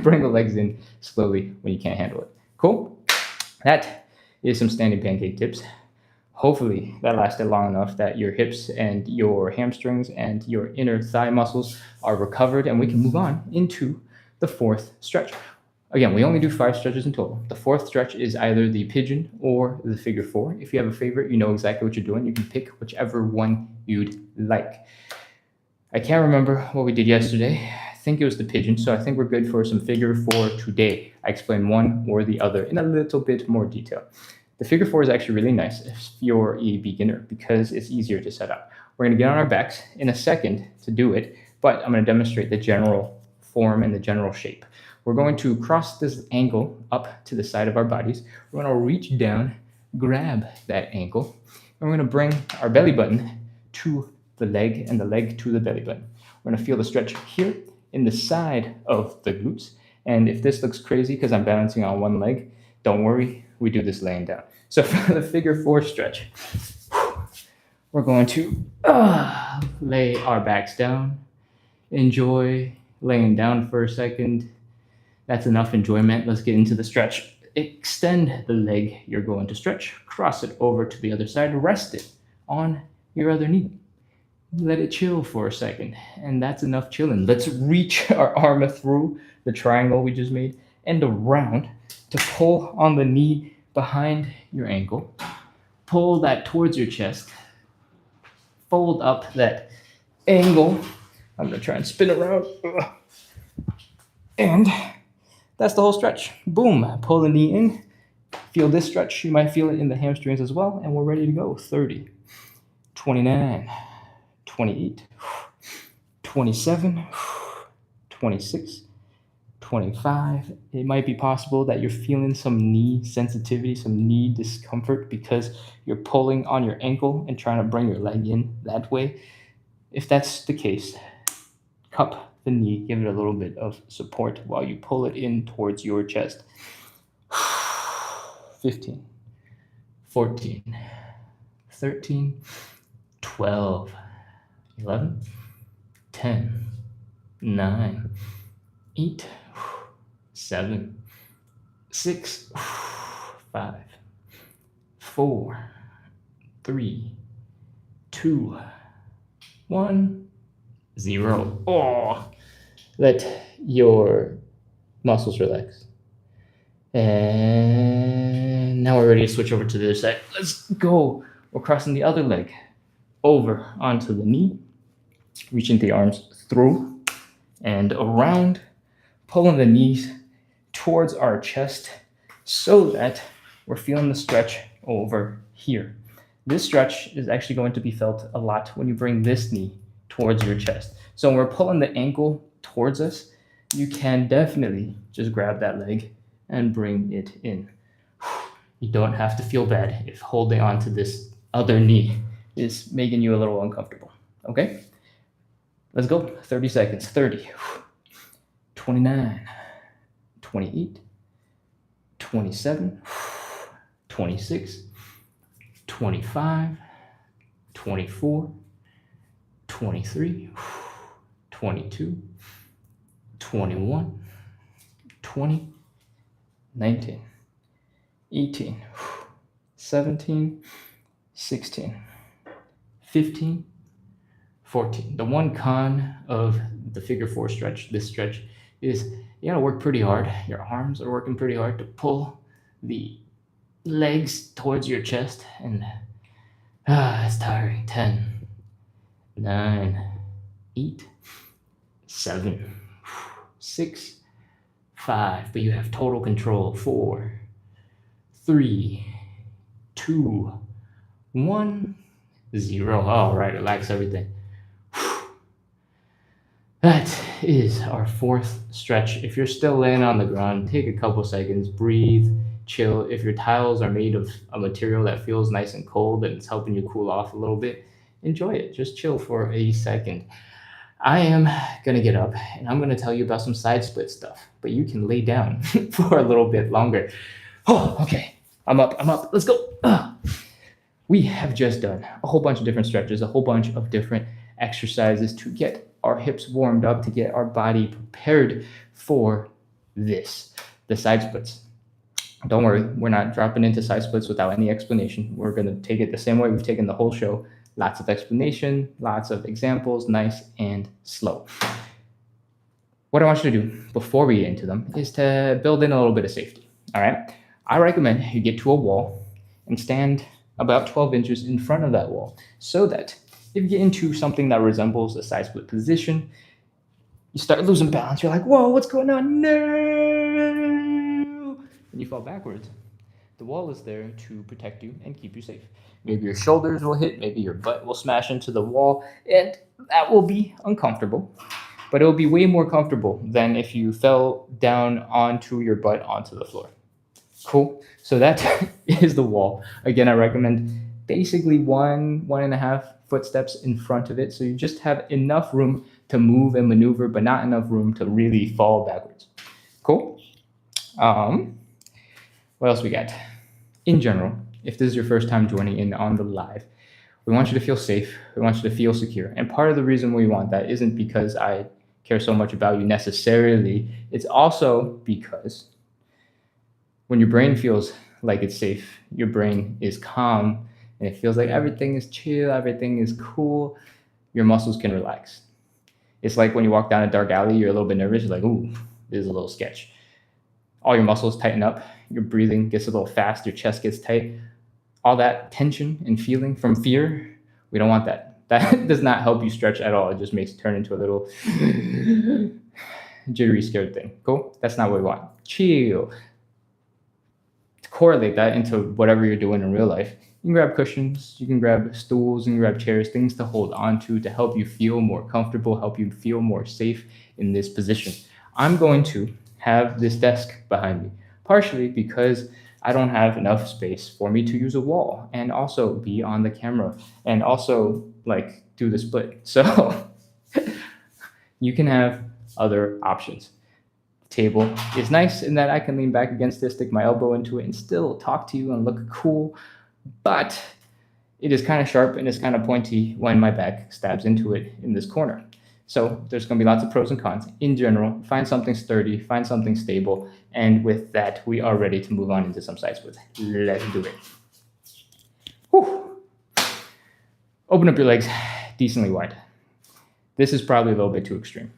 Bring the legs in slowly when you can't handle it. Cool? That is some standing pancake tips. Hopefully that lasted long enough that your hips and your hamstrings and your inner thigh muscles are recovered, and we can move on into the fourth stretch. Again, we only do 5 stretches in total. The fourth stretch is either the pigeon or the figure 4. If you have a favorite, you know exactly what you're doing. You can pick whichever one you'd like. I can't remember what we did yesterday. I think it was the pigeon, so I think we're good for some figure 4 today. I explain one or the other in a little bit more detail. The figure 4 is actually really nice if you're a beginner because it's easier to set up. We're going to get on our backs in a second to do it, but I'm going to demonstrate the general form and the general shape. We're going to cross this ankle up to the side of our bodies. We're going to reach down, grab that ankle, and we're going to bring our belly button to the leg and the leg to the belly button. We're going to feel the stretch here in the side of the glutes. And if this looks crazy because I'm balancing on one leg, don't worry, we do this laying down. So for the figure 4 stretch, we're going to lay our backs down. Enjoy laying down for a second. That's enough enjoyment. Let's get into the stretch. Extend the leg you're going to stretch. Cross it over to the other side. Rest it on your other knee. Let it chill for a second. And that's enough chilling. Let's reach our arm through the triangle we just made and around to pull on the knee behind your ankle. Pull that towards your chest. Fold up that angle. I'm going to try and spin around. And that's the whole stretch. Boom. Pull the knee in. Feel this stretch. You might feel it in the hamstrings as well. And we're ready to go. 30, 29, 28, 27, 26, 25. It might be possible that you're feeling some knee sensitivity, some knee discomfort because you're pulling on your ankle and trying to bring your leg in that way. If that's the case, cup the knee, give it a little bit of support while you pull it in towards your chest. 15, 14, 13, 12, 11, 10, 9, 8, 7, 6, 5, 4, 3, 2, 1, 0. Oh, let your muscles relax. And now we're ready to switch over to the other side. Let's go. We're crossing the other leg over onto the knee, reaching the arms through and around, pulling the knees towards our chest so that we're feeling the stretch over here. This stretch is actually going to be felt a lot when you bring this knee towards your chest. So when we're pulling the ankle towards us, you can definitely just grab that leg and bring it in. You don't have to feel bad if holding on to this other knee is making you a little uncomfortable. Okay? Let's go. 30 seconds. 30, 29, 28, 27, 26, 25, 24, 23, 22, 21, 20, 19, 18, 17, 16, 15, 14. The one con of the figure 4 stretch, this stretch, is you gotta work pretty hard. Your arms are working pretty hard to pull the legs towards your chest, and it's tiring. 10, 9, 8, 7, 6, 5, but you have total control. 4, 3, 2, 1, 0. All right, relax everything. That is our 4th stretch. If you're still laying on the ground, take a couple seconds, breathe, chill. If your tiles are made of a material that feels nice and cold and it's helping you cool off a little bit, enjoy it. Just chill for a second. I am going to get up and I'm going to tell you about some side split stuff, but you can lay down for a little bit longer. Oh, okay. I'm up. Let's go. We have just done a whole bunch of different stretches, a whole bunch of different exercises to get our hips warmed up, to get our body prepared for this, the side splits. Don't worry, we're not dropping into side splits without any explanation. We're going to take it the same way we've taken the whole show. Lots of explanation, lots of examples, nice and slow. What I want you to do before we get into them is to build in a little bit of safety, all right? I recommend you get to a wall and stand about 12 inches in front of that wall so that if you get into something that resembles a side split position, you start losing balance. You're like, whoa, what's going on? No! And you fall backwards. The wall is there to protect you and keep you safe. Maybe your shoulders will hit, maybe your butt will smash into the wall, and that will be uncomfortable. but it'll be way more comfortable than if you fell down onto your butt onto the floor. Cool. So that is the wall. Again, I recommend basically 1.5 footsteps in front of it. So you just have enough room to move and maneuver, but not enough room to really fall backwards. Cool. What else we got? In general, if this is your first time joining in on the live, we want you to feel safe. We want you to feel secure. And part of the reason we want that isn't because I care so much about you necessarily. It's also because when your brain feels like it's safe, your brain is calm, and it feels like everything is chill, everything is cool, your muscles can relax. It's like when you walk down a dark alley, you're a little bit nervous, you're like, ooh, this is a little sketch. All your muscles tighten up, your breathing gets a little fast, your chest gets tight. All that tension and feeling from fear, we don't want that. That does not help you stretch at all. It just makes it turn into a little jittery, scared thing. Cool? That's not what we want. Chill. To correlate that into whatever you're doing in real life, you can grab cushions, you can grab stools, you can grab chairs, things to hold on to help you feel more comfortable, help you feel more safe in this position. I'm going to have this desk behind me, partially because I don't have enough space for me to use a wall and also be on the camera and also like do the split. So you can have other options. The table is nice in that I can lean back against it, stick my elbow into it, and still talk to you and look cool. But it is kind of sharp and it's kind of pointy when my back stabs into it in this corner. So there's going to be lots of pros and cons. In general, find something sturdy, find something stable, and with that, we are ready to move on into some side splits. Let's do it. Whew. Open up your legs decently wide. This is probably a little bit too extreme.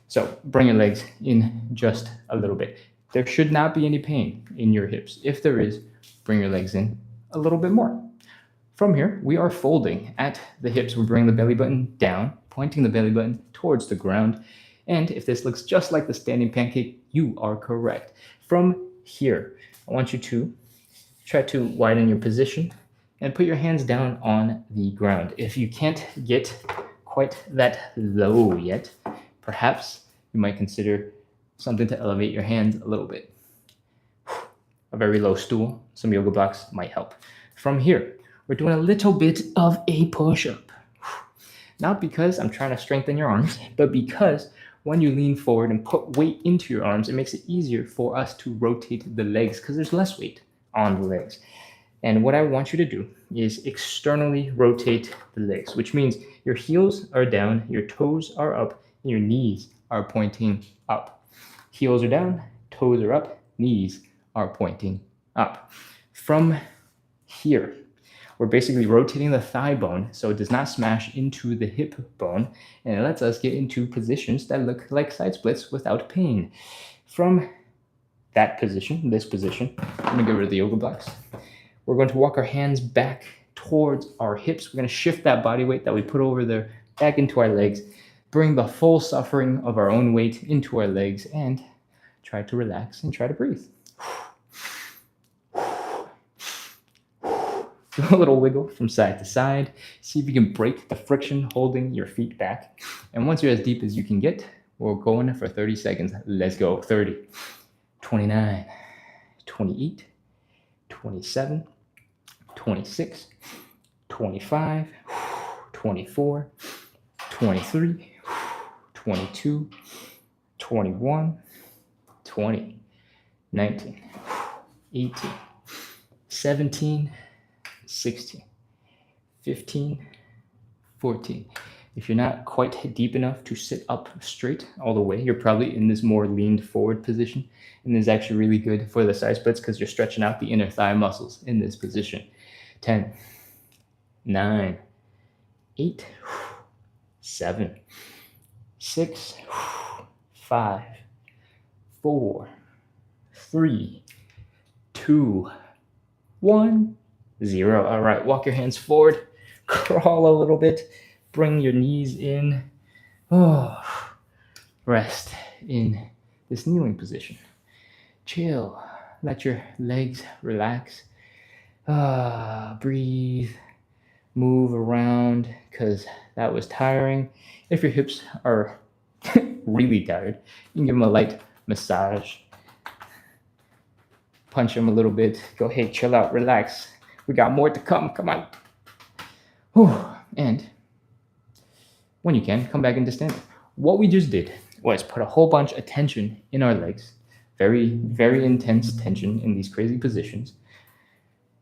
So bring your legs in just a little bit. There should not be any pain in your hips. If there is, bring your legs in a little bit more. From here, we are folding at the hips. We bring the belly button down, pointing the belly button towards the ground. And if this looks just like the standing pancake, you are correct. From here, I want you to try to widen your position and put your hands down on the ground. If you can't get quite that low yet, perhaps you might consider something to elevate your hands a little bit. A very low stool, some yoga blocks might help. From here, we're doing a little bit of a push-up. Not because I'm trying to strengthen your arms, but because when you lean forward and put weight into your arms, it makes it easier for us to rotate the legs because there's less weight on the legs. And what I want you to do is externally rotate the legs, which means your heels are down, your toes are up, and your knees are pointing up. Heels are down, toes are up, knees are pointing up. From here, we're basically rotating the thigh bone so it does not smash into the hip bone, and it lets us get into positions that look like side splits without pain. From that position, this position, I'm gonna get rid of the yoga blocks. We're going to walk our hands back towards our hips. We're gonna shift that body weight that we put over there back into our legs, bring the full suffering of our own weight into our legs, and try to relax and try to breathe. Do a little wiggle from side to side. See if you can break the friction holding your feet back. And once you're as deep as you can get, we're going for 30 seconds. Let's go. 30, 29, 28, 27, 26, 25, 24, 23, 22, 21, 20, 19, 18, 17, 16, 15, 14. If you're not quite deep enough to sit up straight all the way, you're probably in this more leaned forward position. And this is actually really good for the side splits because you're stretching out the inner thigh muscles in this position. 10, 9, 8, 7, 6, 5, 4, 3, 2, 1. 0. All right, walk your hands forward, crawl a little bit, bring your knees in. Oh, rest in this kneeling position. Chill, let your legs relax. Breathe, move around because that was tiring. If your hips are really tired, you can give them a light massage. Punch them a little bit. Go, hey, chill out, relax. We got more to come. Come on. Whew. And when you can, come back into standing. What we just did was put a whole bunch of tension in our legs. Very, very intense tension in these crazy positions.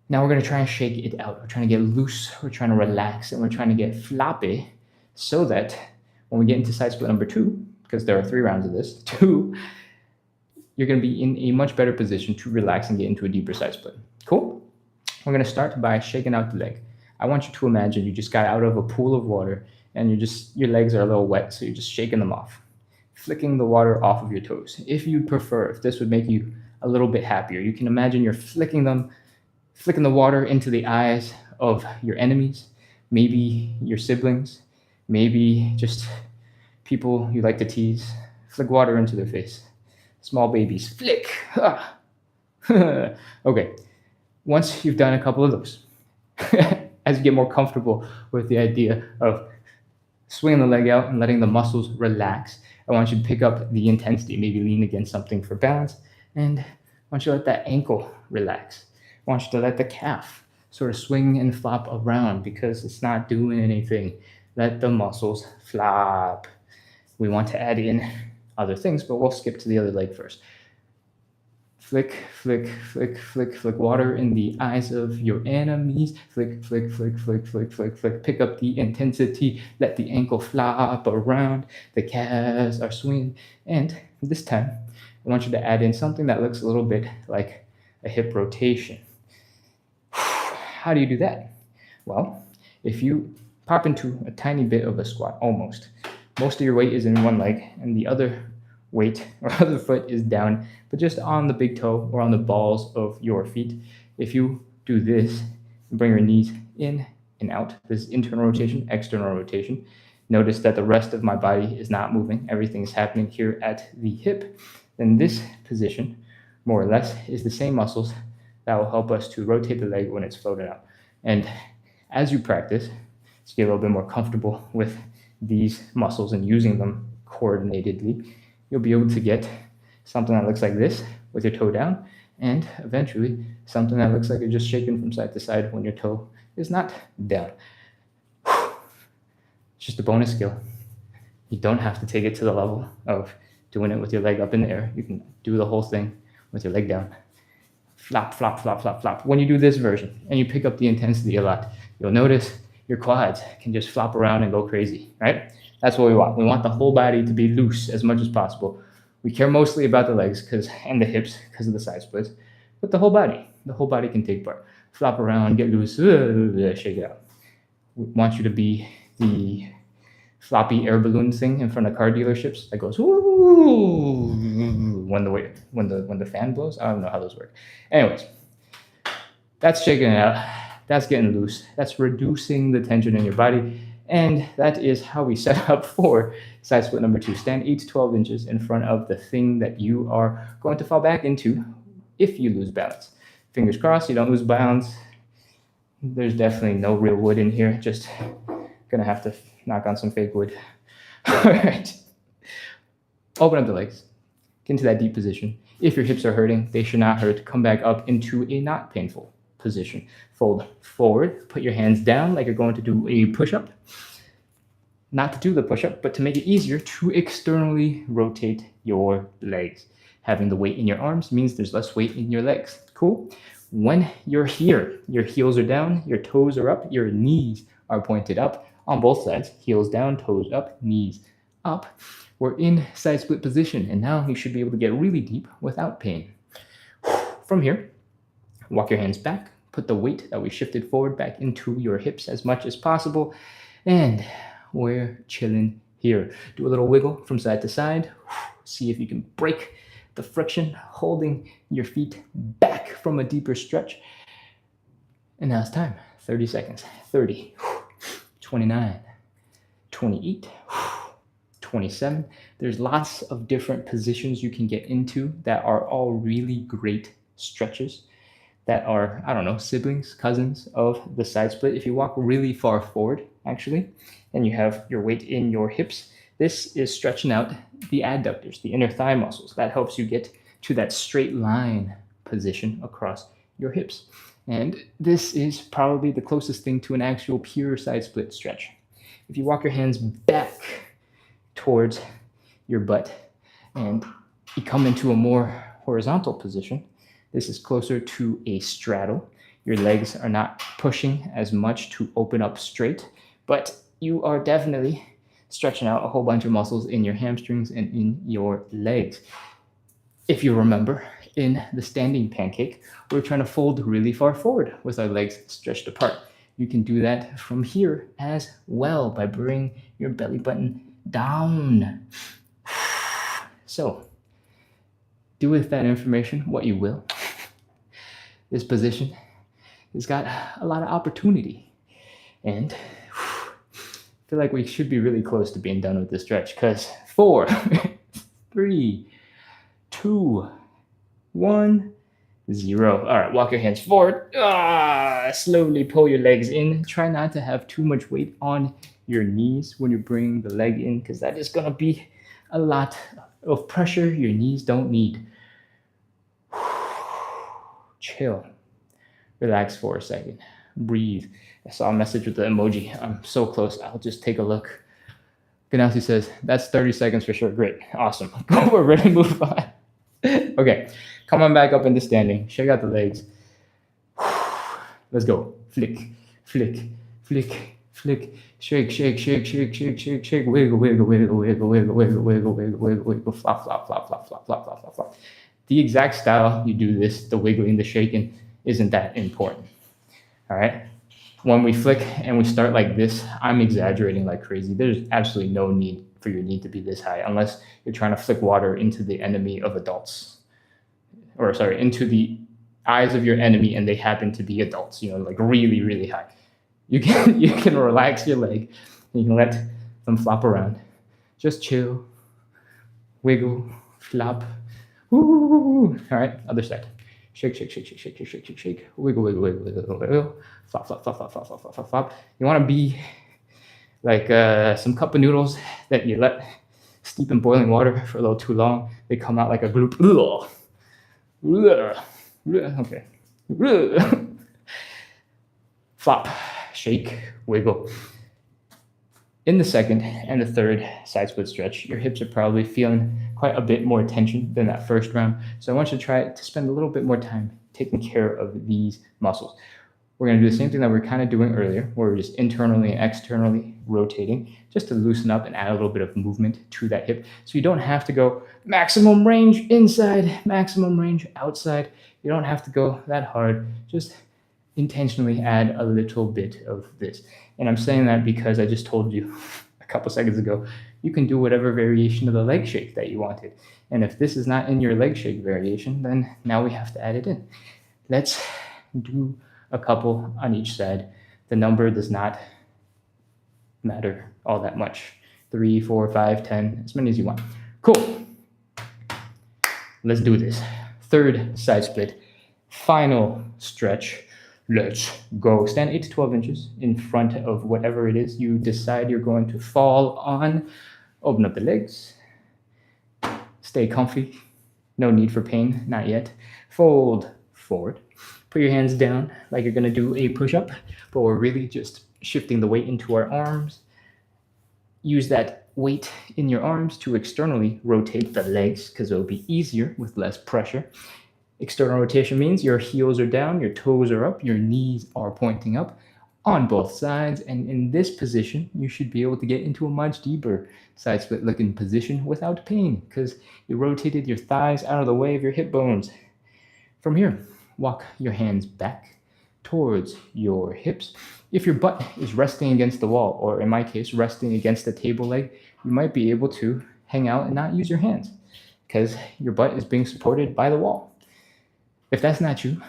Now we're going to try and shake it out. We're trying to get loose. We're trying to relax. And we're trying to get floppy so that when we get into side split number 2, because there are 3 rounds of this, 2, you're going to be in a much better position to relax and get into a deeper side split. Cool? We're going to start by shaking out the leg. I want you to imagine you just got out of a pool of water and your legs are a little wet, so you're just shaking them off, flicking the water off of your toes. If you'd prefer, if this would make you a little bit happier, you can imagine you're flicking the water into the eyes of your enemies, maybe your siblings, maybe just people you like to tease. Flick water into their face. Small babies, flick. Okay, once you've done a couple of those, as you get more comfortable with the idea of swinging the leg out and letting the muscles relax, I want you to pick up the intensity, maybe lean against something for balance, and I want you to let that ankle relax. I want you to let the calf sort of swing and flop around because it's not doing anything. Let the muscles flop. We want to add in other things, but we'll skip to the other leg first. Flick, flick, flick, flick, flick water in the eyes of your enemies. Flick, flick, flick, flick, flick, flick, flick. Pick up the intensity. Let the ankle flop around. The calves are swinging. And this time, I want you to add in something that looks a little bit like a hip rotation. How do you do that? Well, if you pop into a tiny bit of a squat, most of your weight is in one leg and the other weight or other foot is down, but just on the big toe or on the balls of your feet. If you do this and bring your knees in and out, this internal rotation, external rotation, notice that the rest of my body is not moving. Everything's happening here at the hip. Then this position, more or less, is the same muscles that will help us to rotate the leg when it's floated out. And as you practice, to get a little bit more comfortable with these muscles and using them coordinatedly, you'll be able to get something that looks like this with your toe down, and eventually something that looks like you're just shaking from side to side when your toe is not down. It's just a bonus skill. You don't have to take it to the level of doing it with your leg up in the air. You can do the whole thing with your leg down. Flop, flop, flop, flop, flop. When you do this version and you pick up the intensity a lot, you'll notice your quads can just flop around and go crazy, right? That's what we want. We want the whole body to be loose as much as possible. We care mostly about the legs and the hips because of the side splits, but the whole body can take part. Flop around, get loose, shake it out. We want you to be the floppy air balloon thing in front of car dealerships that goes woo when the fan blows. I don't know how those work. Anyways, that's shaking it out. That's getting loose. That's reducing the tension in your body. And that is how we set up for side split number 2. Stand 8 to 12 inches in front of the thing that you are going to fall back into if you lose balance. Fingers crossed you don't lose balance. There's definitely no real wood in here. Just gonna have to knock on some fake wood. All right. Open up the legs. Get into that deep position. If your hips are hurting, they should not hurt. Come back up into a not painful position. Fold forward, put your hands down like you're going to do a push-up. Not to do the push-up, but to make it easier to externally rotate your legs. Having the weight in your arms means there's less weight in your legs. Cool? When you're here, your heels are down, your toes are up, your knees are pointed up on both sides. Heels down, toes up, knees up. We're in side split position, and now you should be able to get really deep without pain. From here, walk your hands back, put the weight that we shifted forward back into your hips as much as possible, and we're chilling here. Do a little wiggle from side to side. See if you can break the friction, holding your feet back from a deeper stretch. And now it's time. 30 seconds. 30, 29, 28, 27. There's lots of different positions you can get into that are all really great stretches that are, I don't know, siblings, cousins of the side split. If you walk really far forward, actually, and you have your weight in your hips, This is stretching out the adductors, the inner thigh muscles. That helps you get to that straight line position across your hips. And this is probably the closest thing to an actual pure side split stretch. If you walk your hands back towards your butt and you come into a more horizontal position, this is closer to a straddle. Your legs are not pushing as much to open up straight, but you are definitely stretching out a whole bunch of muscles in your hamstrings and in your legs. If you remember, in the standing pancake, we're trying to fold really far forward with our legs stretched apart. You can do that from here as well by bringing your belly button down. So, do with that information what you will. This position has got a lot of opportunity. And I feel like we should be really close to being done with this stretch because 4, 3, 2, 1, 0. All right, walk your hands forward. Slowly pull your legs in. Try not to have too much weight on your knees when you bring the leg in because that is going to be a lot of pressure your knees don't need. Chill. Relax for a second. Breathe. I saw a message with the emoji. I'm so close. I'll just take a look. Ganasi says, that's 30 seconds for sure. Great. Awesome. We're ready to move on. Okay. Come on back up into standing. Shake out the legs. Let's go. Flick, flick, flick, flick. Shake, shake, shake, shake, shake, shake, shake. Wiggle, wiggle, wiggle, wiggle, wiggle, wiggle, wiggle, wiggle, wiggle, wiggle. Flop, flop, flop, flop, flop, flop, flop, flop, flop. The exact style you do this, the wiggling, the shaking, isn't that important. All right. When we flick and we start like this, I'm exaggerating like crazy. There's absolutely no need for your knee to be this high unless you're trying to flick water into the enemy of adults. Or sorry, into the eyes of your enemy and they happen to be adults, like really, really high. You can relax your leg and you can let them flop around. Just chill, wiggle, flop. Woo. All right, other side. Shake, shake, shake, shake, shake, shake, shake, shake, shake. Wiggle, wiggle, wiggle, wiggle, wiggle. Flop, flop, flop, flop, flop, flop, flop, flop, flop. You want to be like some cup of noodles that you let steep in boiling water for a little too long. They come out like a gloop. Okay. Flop, shake, wiggle. In the second and the third side split stretch, your hips are probably feeling quite a bit more tension than that first round. So I want you to try to spend a little bit more time taking care of these muscles. We're going to do the same thing that we are kind of doing earlier, where we're just internally and externally rotating just to loosen up and add a little bit of movement to that hip. So you don't have to go maximum range inside, maximum range outside. You don't have to go that hard. Just intentionally add a little bit of this. And I'm saying that because I just told you a couple seconds ago, you can do whatever variation of the leg shake that you wanted. And if this is not in your leg shake variation, then now we have to add it in. Let's do a couple on each side. The number does not matter all that much. 3, 4, 5, 10, as many as you want. Cool. Let's do this. Third side split. Final stretch. Let's go. Stand 8 to 12 inches in front of whatever it is you decide you're going to fall on. Open up the legs. Stay comfy. No need for pain, not yet. Fold forward. Put your hands down like you're going to do a push-up, but we're really just shifting the weight into our arms. Use that weight in your arms to externally rotate the legs because it'll be easier with less pressure. External rotation means your heels are down, your toes are up, your knees are pointing up on both sides. And in this position, you should be able to get into a much deeper side split looking position without pain because you rotated your thighs out of the way of your hip bones. From here, walk your hands back towards your hips. If your butt is resting against the wall, or in my case, resting against the table leg, you might be able to hang out and not use your hands because your butt is being supported by the wall. If that's not you,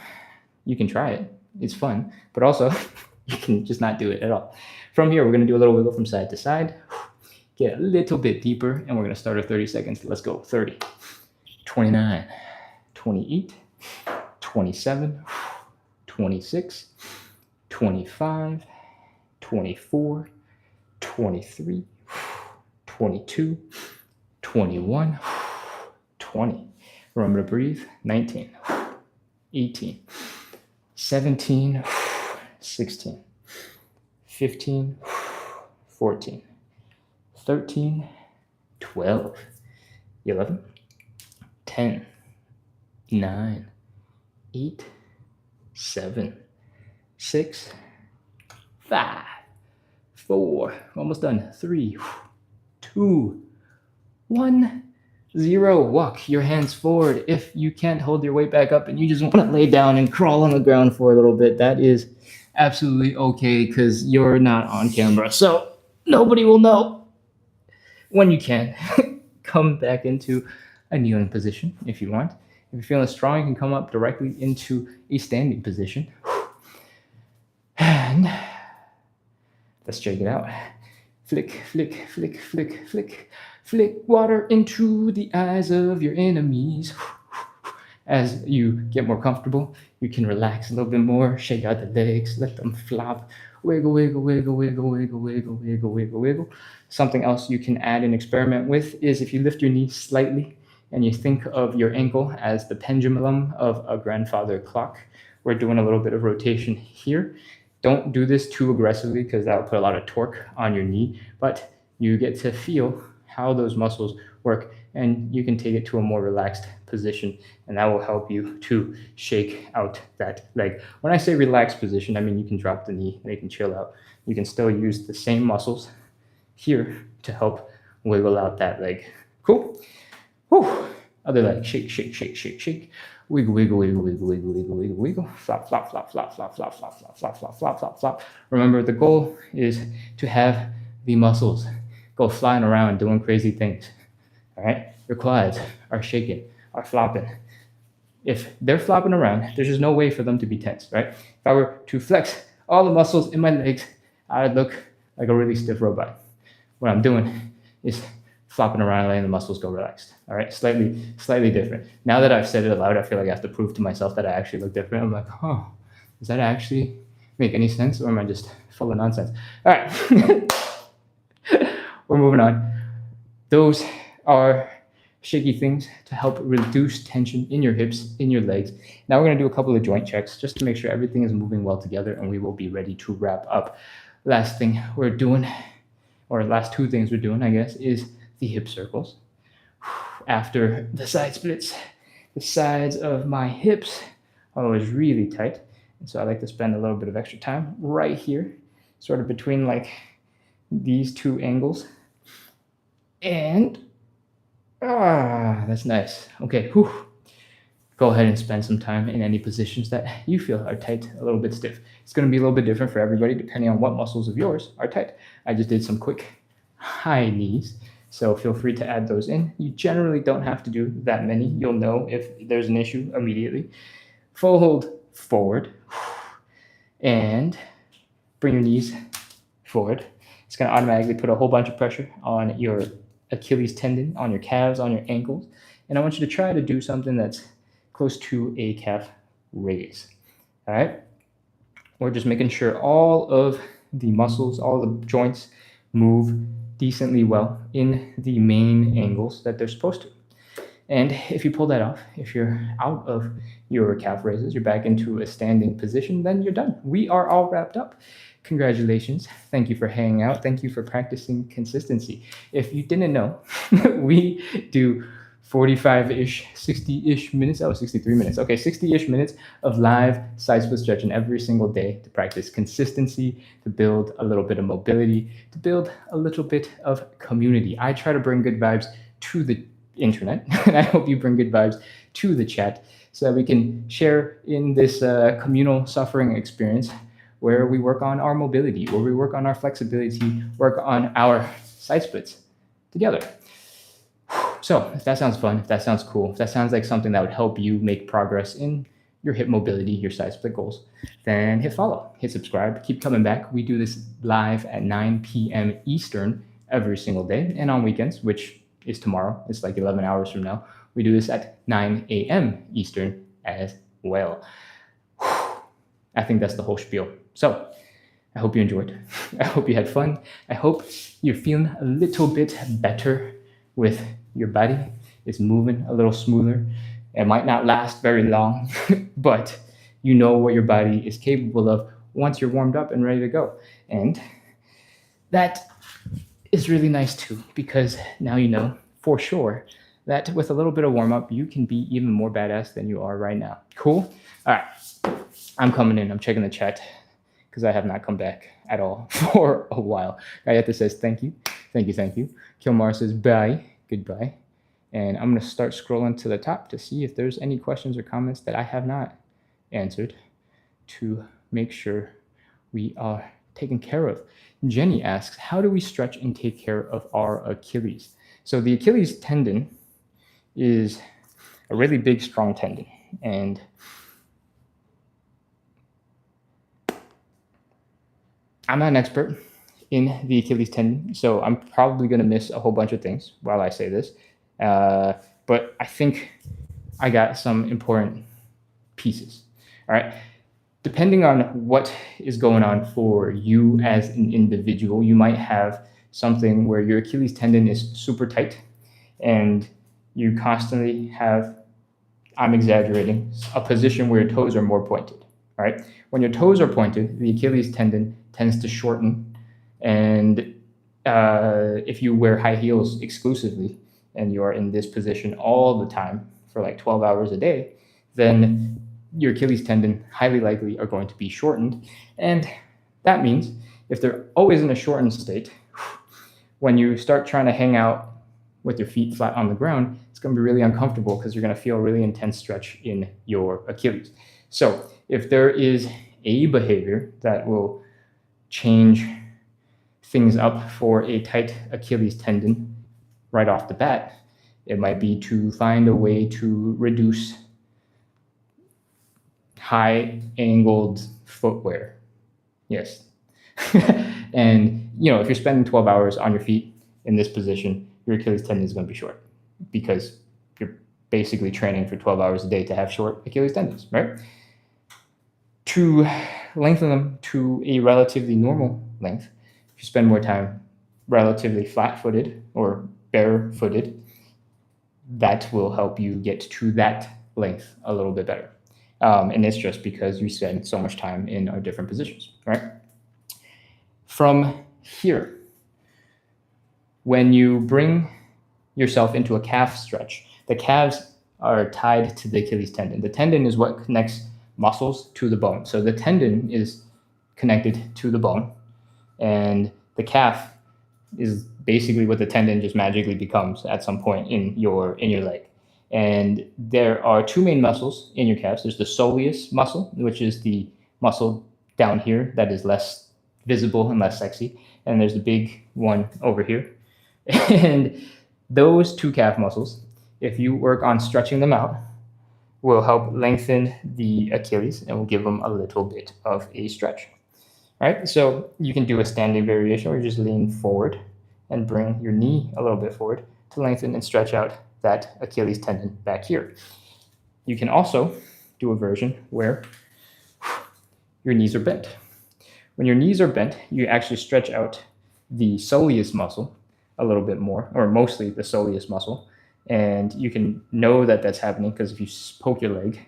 you can try it. It's fun, but also you can just not do it at all. From here, we're going to do a little wiggle from side to side. Get a little bit deeper, and we're going to start at 30 seconds. Let's go. 30, 29, 28, 27, 26, 25, 24, 23, 22, 21, 20. Remember to breathe. 19, 18, 17, 16, 15, 14, 13, 12, 11, 10, 9, 8, 7, 6, 5, 4, almost done. 3, 2, 1, 0. Walk your hands forward. If you can't hold your weight back up and you just want to lay down and crawl on the ground for a little bit, that is absolutely okay because you're not on camera. So nobody will know. When you can, come back into a kneeling position if you want. If you're feeling strong, you can come up directly into a standing position. And let's check it out. Flick, flick, flick, flick, flick. Flick water into the eyes of your enemies. As you get more comfortable, you can relax a little bit more, shake out the legs, let them flop. Wiggle, wiggle, wiggle, wiggle, wiggle, wiggle, wiggle, wiggle, wiggle. Something else you can add and experiment with is if you lift your knee slightly and you think of your ankle as the pendulum of a grandfather clock. We're doing a little bit of rotation here. Don't do this too aggressively because that'll put a lot of torque on your knee, but you get to feel how those muscles work and you can take it to a more relaxed position and that will help you to shake out that leg. When I say relaxed position, I mean you can drop the knee, they can chill out. You can still use the same muscles here to help wiggle out that leg. Cool? Whew. Other leg, shake, shake, shake, shake, shake. Wiggle, wiggle, wiggle, wiggle, wiggle, wiggle, wiggle, wiggle. Flop, flop, flop, flop, flop, flop, flop, flop, flop, flop, flop, flop, flop. Remember, the goal is to have the muscles go flying around doing crazy things. All right? Your quads are shaking, are flopping. If they're flopping around, there's just no way for them to be tense, right? If I were to flex all the muscles in my legs, I would look like a really stiff robot. What I'm doing is flopping around, letting the muscles go relaxed. All right, slightly different. Now that I've said it aloud, I feel like I have to prove to myself that I actually look different. I'm like, oh, does that actually make any sense, or am I just full of nonsense? All right, we're moving on. Those are shaky things to help reduce tension in your hips, in your legs. Now we're gonna do a couple of joint checks just to make sure everything is moving well together, and we will be ready to wrap up. Last thing we're doing, or last two things we're doing, I guess, is the hip circles. After the side splits, the sides of my hips are always really tight. And so I like to spend a little bit of extra time right here, sort of between like these two angles. And, that's nice. Okay, whew. Go ahead and spend some time in any positions that you feel are tight, a little bit stiff. It's gonna be a little bit different for everybody depending on what muscles of yours are tight. I just did some quick high knees, so feel free to add those in. You generally don't have to do that many. You'll know if there's an issue immediately. Fold forward and bring your knees forward. It's gonna automatically put a whole bunch of pressure on your Achilles tendon, on your calves, on your ankles. And I want you to try to do something that's close to a calf raise. All right? We're just making sure all of the muscles, all the joints move decently well in the main angles that they're supposed to. And if you pull that off, if you're out of your calf raises, you're back into a standing position, then you're done. We are all wrapped up. Congratulations. Thank you for hanging out. Thank you for practicing consistency. If you didn't know, we do 45-ish, 60-ish minutes. Oh, 63 minutes. Okay, 60-ish minutes of live side split stretching every single day to practice consistency, to build a little bit of mobility, to build a little bit of community. I try to bring good vibes to the internet, and I hope you bring good vibes to the chat so that we can share in this communal suffering experience where we work on our mobility, where we work on our flexibility, work on our side splits together. So if that sounds fun, if that sounds cool, if that sounds like something that would help you make progress in your hip mobility, your side split goals, then hit follow, hit subscribe, keep coming back. We do this live at 9 p.m. Eastern every single day, and on weekends, which is tomorrow, it's like 11 hours from now, we do this at 9 a.m. Eastern as well. I think that's the whole spiel. So I hope you enjoyed. I hope you had fun. I hope you're feeling a little bit better with your body. It's moving a little smoother. It might not last very long, but you know what your body is capable of once you're warmed up and ready to go. And that is really nice too, because now you know for sure that with a little bit of warm up, you can be even more badass than you are right now. Cool? All right. I'm coming in. I'm checking the chat because I have not come back at all for a while. Gayeta says thank you. Thank you. Thank you. Kilmar says bye. Goodbye. And I'm going to start scrolling to the top to see if there's any questions or comments that I have not answered to make sure we are taken care of. Jenny asks, how do we stretch and take care of our Achilles? So the Achilles tendon is a really big, strong tendon. And I'm not an expert in the Achilles tendon, so I'm probably going to miss a whole bunch of things while I say this. But I think I got some important pieces. All right. Depending on what is going on for you as an individual, you might have something where your Achilles tendon is super tight and you constantly have, I'm exaggerating, a position where your toes are more pointed. All right. When your toes are pointed, the Achilles tendon tends to shorten. And if you wear high heels exclusively and you are in this position all the time for like 12 hours a day, then your Achilles tendon highly likely are going to be shortened. And that means if they're always in a shortened state, when you start trying to hang out with your feet flat on the ground, it's going to be really uncomfortable because you're going to feel a really intense stretch in your Achilles. So if there is a behavior that will change things up for a tight Achilles tendon right off the bat, it might be to find a way to reduce high angled footwear. Yes. And if you're spending 12 hours on your feet in this position, your Achilles tendon is going to be short because you're basically training for 12 hours a day to have short Achilles tendons, right? To lengthen them to a relatively normal length, if you spend more time relatively flat-footed or barefooted, that will help you get to that length a little bit better. And it's just because you spend so much time in our different positions, right? From here, when you bring yourself into a calf stretch, the calves are tied to the Achilles tendon. The tendon is what connects muscles to the bone. So the tendon is connected to the bone, and the calf is basically what the tendon just magically becomes at some point in your leg. And there are two main muscles in your calves. There's the soleus muscle, which is the muscle down here that is less visible and less sexy. And there's the big one over here. And those two calf muscles, if you work on stretching them out, will help lengthen the Achilles and will give them a little bit of a stretch. All right, so you can do a standing variation or just lean forward and bring your knee a little bit forward to lengthen and stretch out that Achilles tendon back here. You can also do a version where your knees are bent. When your knees are bent, you actually stretch out the soleus muscle a little bit more, or mostly the soleus muscle. And you can know that that's happening because if you poke your leg,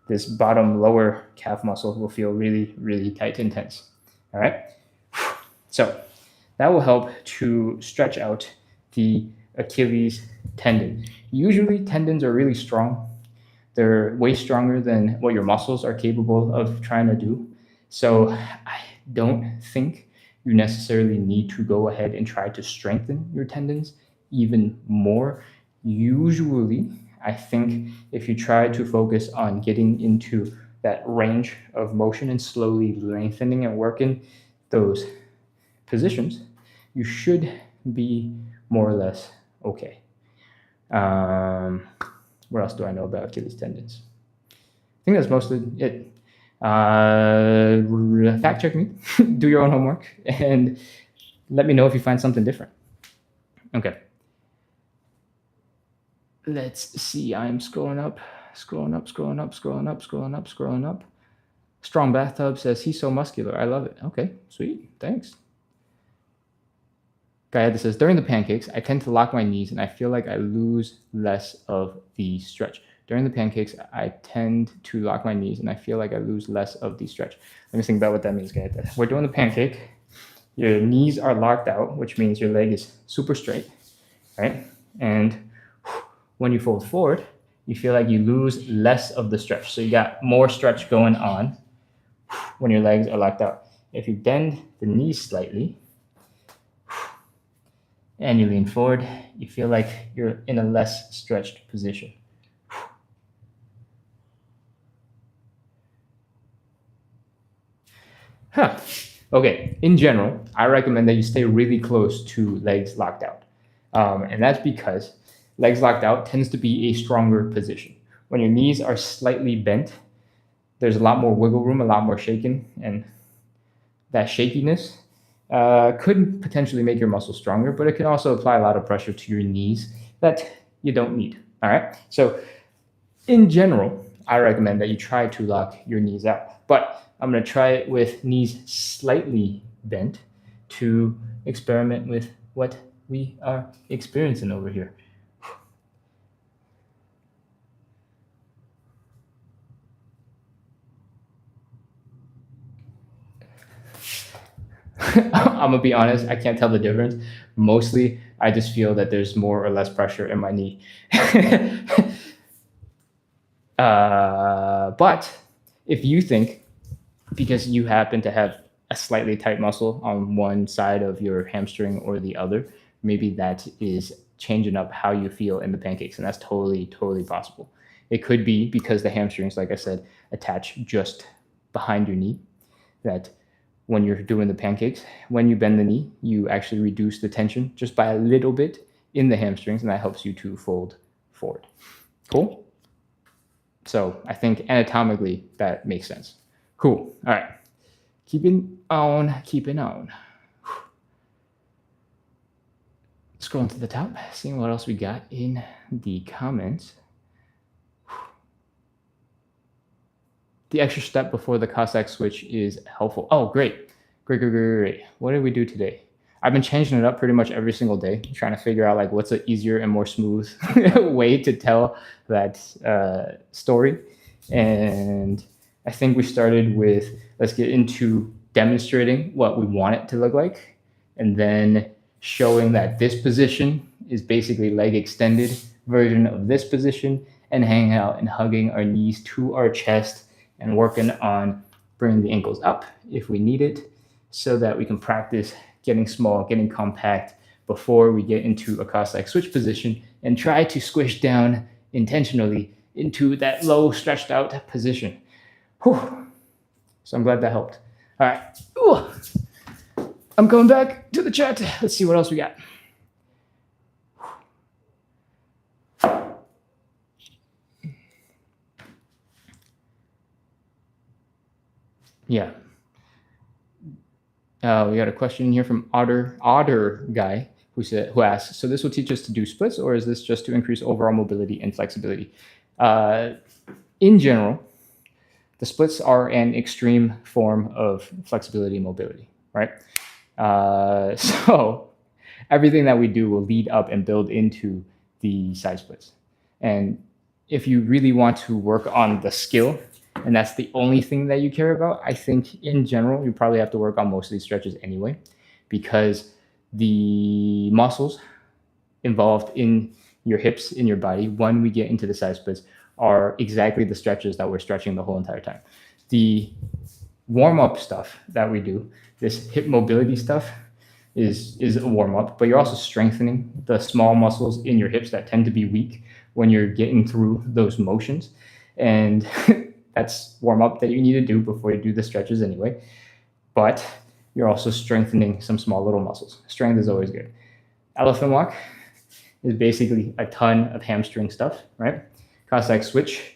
this bottom lower calf muscle will feel really, really tight and tense. All right. So that will help to stretch out the Achilles tendon. Usually tendons are really strong. They're way stronger than what your muscles are capable of trying to do. So I don't think you necessarily need to go ahead and try to strengthen your tendons even more. Usually, I think if you try to focus on getting into that range of motion and slowly lengthening and working those positions, you should be more or less okay. What else do I know about Achilles tendons? I think that's mostly it. Fact check me, do your own homework, and let me know if you find something different. Okay. Let's see. I'm scrolling up. Strong Bathtub says he's so muscular. I love it. Okay, sweet. Thanks. Gayada says, during the pancakes, I tend to lock my knees and I feel like I lose less of the stretch. During the pancakes, I tend to lock my knees and I feel like I lose less of the stretch. Let me think about what that means, Gayada. We're doing the pancake. Your knees are locked out, which means your leg is super straight, right? And when you fold forward, you feel like you lose less of the stretch. So you got more stretch going on when your legs are locked out. If you bend the knees slightly and you lean forward, you feel like you're in a less stretched position. Huh. Okay, in general, I recommend that you stay really close to legs locked out. And that's because legs locked out tends to be a stronger position. When your knees are slightly bent, there's a lot more wiggle room, a lot more shaking, and that shakiness could potentially make your muscles stronger, but it can also apply a lot of pressure to your knees that you don't need. All right. So, in general, I recommend that you try to lock your knees out, but I'm going to try it with knees slightly bent to experiment with what we are experiencing over here. I'm gonna be honest, I can't tell the difference. Mostly, I just feel that there's more or less pressure in my knee. But if you think, because you happen to have a slightly tight muscle on one side of your hamstring or the other, maybe that is changing up how you feel in the pancakes, and that's totally possible. It could be because the hamstrings, like I said, attach just behind your knee, that when you're doing the pancakes, when you bend the knee, you actually reduce the tension just by a little bit in the hamstrings, and that helps you to fold forward. Cool? So I think anatomically that makes sense. Cool. All right. Keeping on. Scrolling to the top, seeing what else we got in the comments. The extra step before the Cossack switch is helpful. Oh, great. What did we do today? I've been changing it up pretty much every single day, trying to figure out like what's an easier and more smooth way to tell that story. And I think we started with, let's get into demonstrating what we want it to look like, and then showing that this position is basically leg extended version of this position, and hanging out and hugging our knees to our chest and working on bringing the ankles up if we need it, so that we can practice getting small, getting compact before we get into a Cossack switch position and try to squish down intentionally into that low stretched out position. Whew. So I'm glad that helped. All right. Ooh. I'm going back to the chat. Let's see what else we got. Yeah. We got a question here from Otter guy who asks, so this will teach us to do splits, or is this just to increase overall mobility and flexibility? In general, the splits are an extreme form of flexibility and mobility, right? So everything that we do will lead up and build into the side splits. And if you really want to work on the skill, and that's the only thing that you care about, I think in general, you probably have to work on most of these stretches anyway, because the muscles involved in your hips, in your body, when we get into the side splits, are exactly the stretches that we're stretching the whole entire time. The warm-up stuff that we do, this hip mobility stuff, is a warm-up, but you're also strengthening the small muscles in your hips that tend to be weak when you're getting through those motions. And that's warm-up that you need to do before you do the stretches anyway. But you're also strengthening some small little muscles. Strength is always good. Elephant walk is basically a ton of hamstring stuff, right? Cossack switch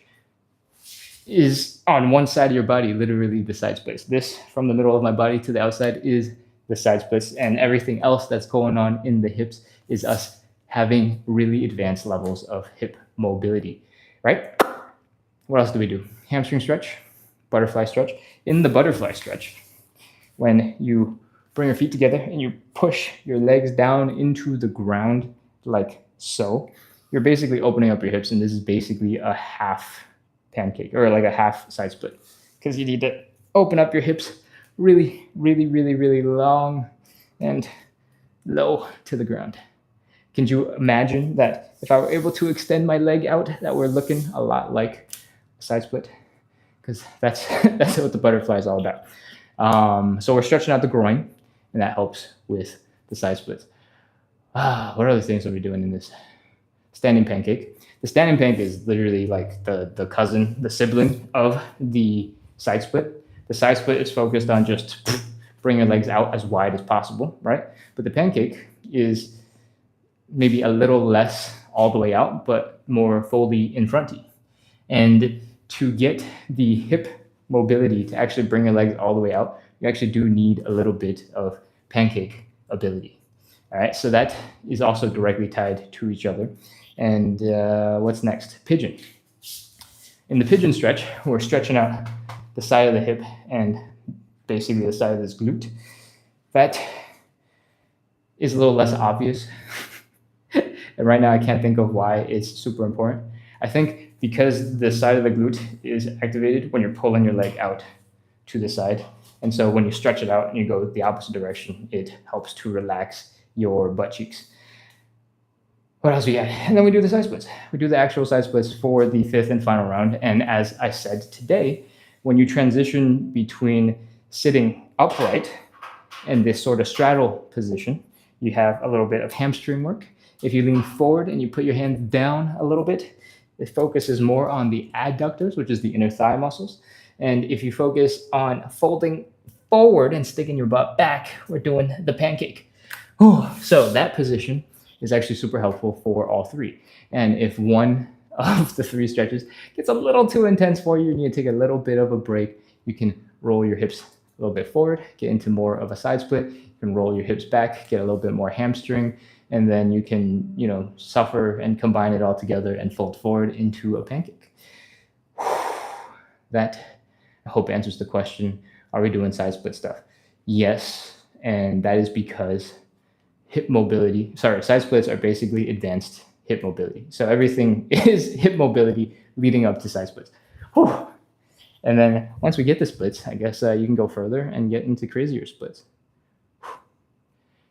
is on one side of your body, literally the side splits. This from the middle of my body to the outside is the side splits, and everything else that's going on in the hips is us having really advanced levels of hip mobility, right? What else do we do? Hamstring stretch, butterfly stretch. In the butterfly stretch, when you bring your feet together and you push your legs down into the ground like so, you're basically opening up your hips, and this is basically a half pancake or like a half side split because you need to open up your hips really, really, really, really long and low to the ground. Can you imagine that if I were able to extend my leg out, that we're looking a lot like a side split? Because that's that's what the butterfly is all about. So we're stretching out the groin, and that helps with the side splits. What other things are we doing in this standing pancake? The standing pancake is literally like the cousin, the sibling of the side split. The side split is focused on just bring your legs out as wide as possible, right? But the pancake is maybe a little less all the way out, but more fully in fronty. And to get the hip mobility to actually bring your legs all the way out, you actually do need a little bit of pancake ability. All right, so that is also directly tied to each other. And what's next? Pigeon. In the pigeon stretch, we're stretching out the side of the hip and basically the side of this glute. That is a little less obvious. And right now, I can't think of why it's super important. I think because the side of the glute is activated when you're pulling your leg out to the side. And so when you stretch it out and you go the opposite direction, it helps to relax your butt cheeks. What else we got? And then we do the side splits. We do the actual side splits for the fifth and final round. And as I said today, when you transition between sitting upright and this sort of straddle position, you have a little bit of hamstring work. If you lean forward and you put your hands down a little bit, the focus is more on the adductors, which is the inner thigh muscles. And if you focus on folding forward and sticking your butt back, we're doing the pancake. So that position is actually super helpful for all three. And if one of the three stretches gets a little too intense for you, you need to take a little bit of a break, you can roll your hips a little bit forward, get into more of a side split. You can roll your hips back, get a little bit more hamstring, and then you can, suffer and combine it all together and fold forward into a pancake. That, I hope, answers the question, are we doing side split stuff? Yes, and that is because side splits are basically advanced hip mobility. So everything is hip mobility leading up to side splits. Whew. And then once we get the splits, I guess you can go further and get into crazier splits.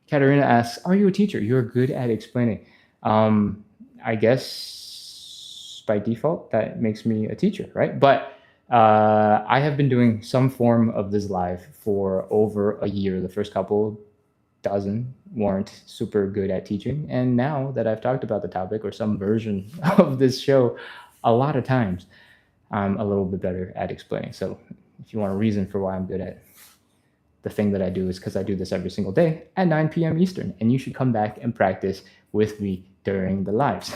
Katarina asks, are you a teacher? You're good at explaining. I guess by default, that makes me a teacher, right? But I have been doing some form of this live for over a year. The first couple dozen weren't super good at teaching. And now that I've talked about the topic or some version of this show a lot of times, I'm a little bit better at explaining. So if you want a reason for why I'm good at the thing that I do, is because I do this every single day at 9 p.m. Eastern. And you should come back and practice with me during the lives.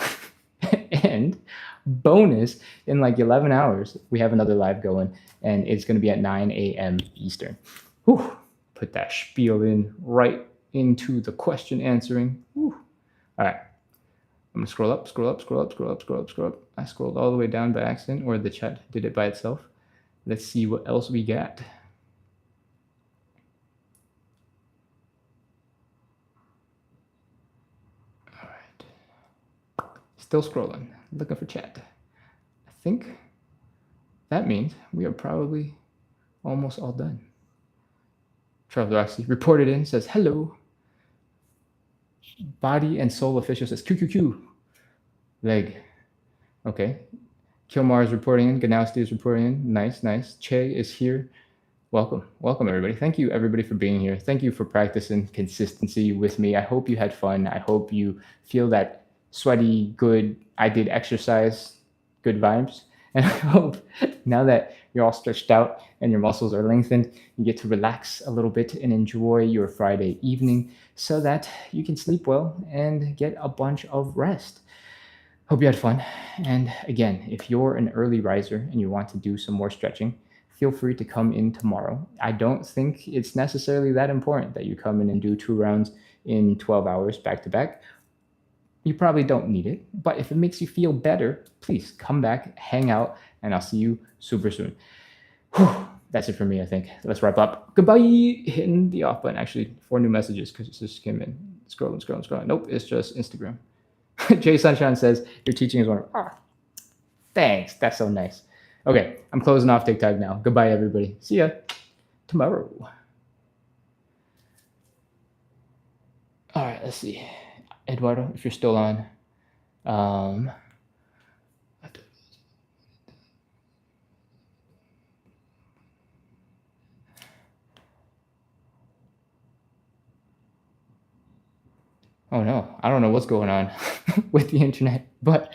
And bonus, in like 11 hours, we have another live going, and it's going to be at 9 a.m. Eastern. Whew. Put that spiel in right into the question answering. Whew. All right. I'm going to scroll up, scroll up, scroll up, scroll up, scroll up, scroll up. I scrolled all the way down by accident, or the chat did it by itself. Let's see what else we got. All right. Still scrolling, looking for chat. I think that means we are probably almost all done. Traveler Roxy reported in, says hello. Body and soul official says QQQ. Leg. Okay. Kilmar is reporting in. Ganowski is reporting in. Nice, nice. Che is here. Welcome. Welcome, everybody. Thank you, everybody, for being here. Thank you for practicing consistency with me. I hope you had fun. I hope you feel that sweaty, good, I did exercise, good vibes. And I hope now that you're all stretched out and your muscles are lengthened, you get to relax a little bit and enjoy your Friday evening so that you can sleep well and get a bunch of rest. Hope you had fun. And again, if you're an early riser and you want to do some more stretching, feel free to come in tomorrow. I don't think it's necessarily that important that you come in and do 2 rounds in 12 hours back to back. You probably don't need it, but if it makes you feel better, please come back, hang out, and I'll see you super soon. That's it for me, I think. Let's wrap up. Goodbye. Hitting the off button. Actually, 4 new messages because it just came in. Scrolling. Nope, it's just Instagram. Jay Sunshine says, your teaching is wonderful. Ah, thanks. That's so nice. Okay, I'm closing off TikTok now. Goodbye, everybody. See ya tomorrow. All right, let's see. Eduardo, if you're still on. Oh no, I don't know what's going on with the internet, but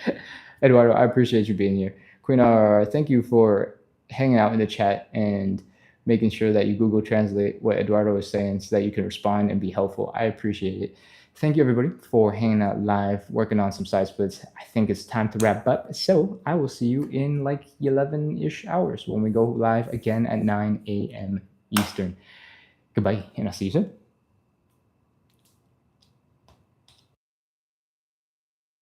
Eduardo, I appreciate you being here. Queen R, thank you for hanging out in the chat and making sure that you Google Translate what Eduardo is saying so that you can respond and be helpful. I appreciate it. Thank you, everybody, for hanging out live, working on some side splits. I think it's time to wrap up. So I will see you in like 11-ish hours when we go live again at 9 a.m. Eastern. Goodbye, and I'll see you soon.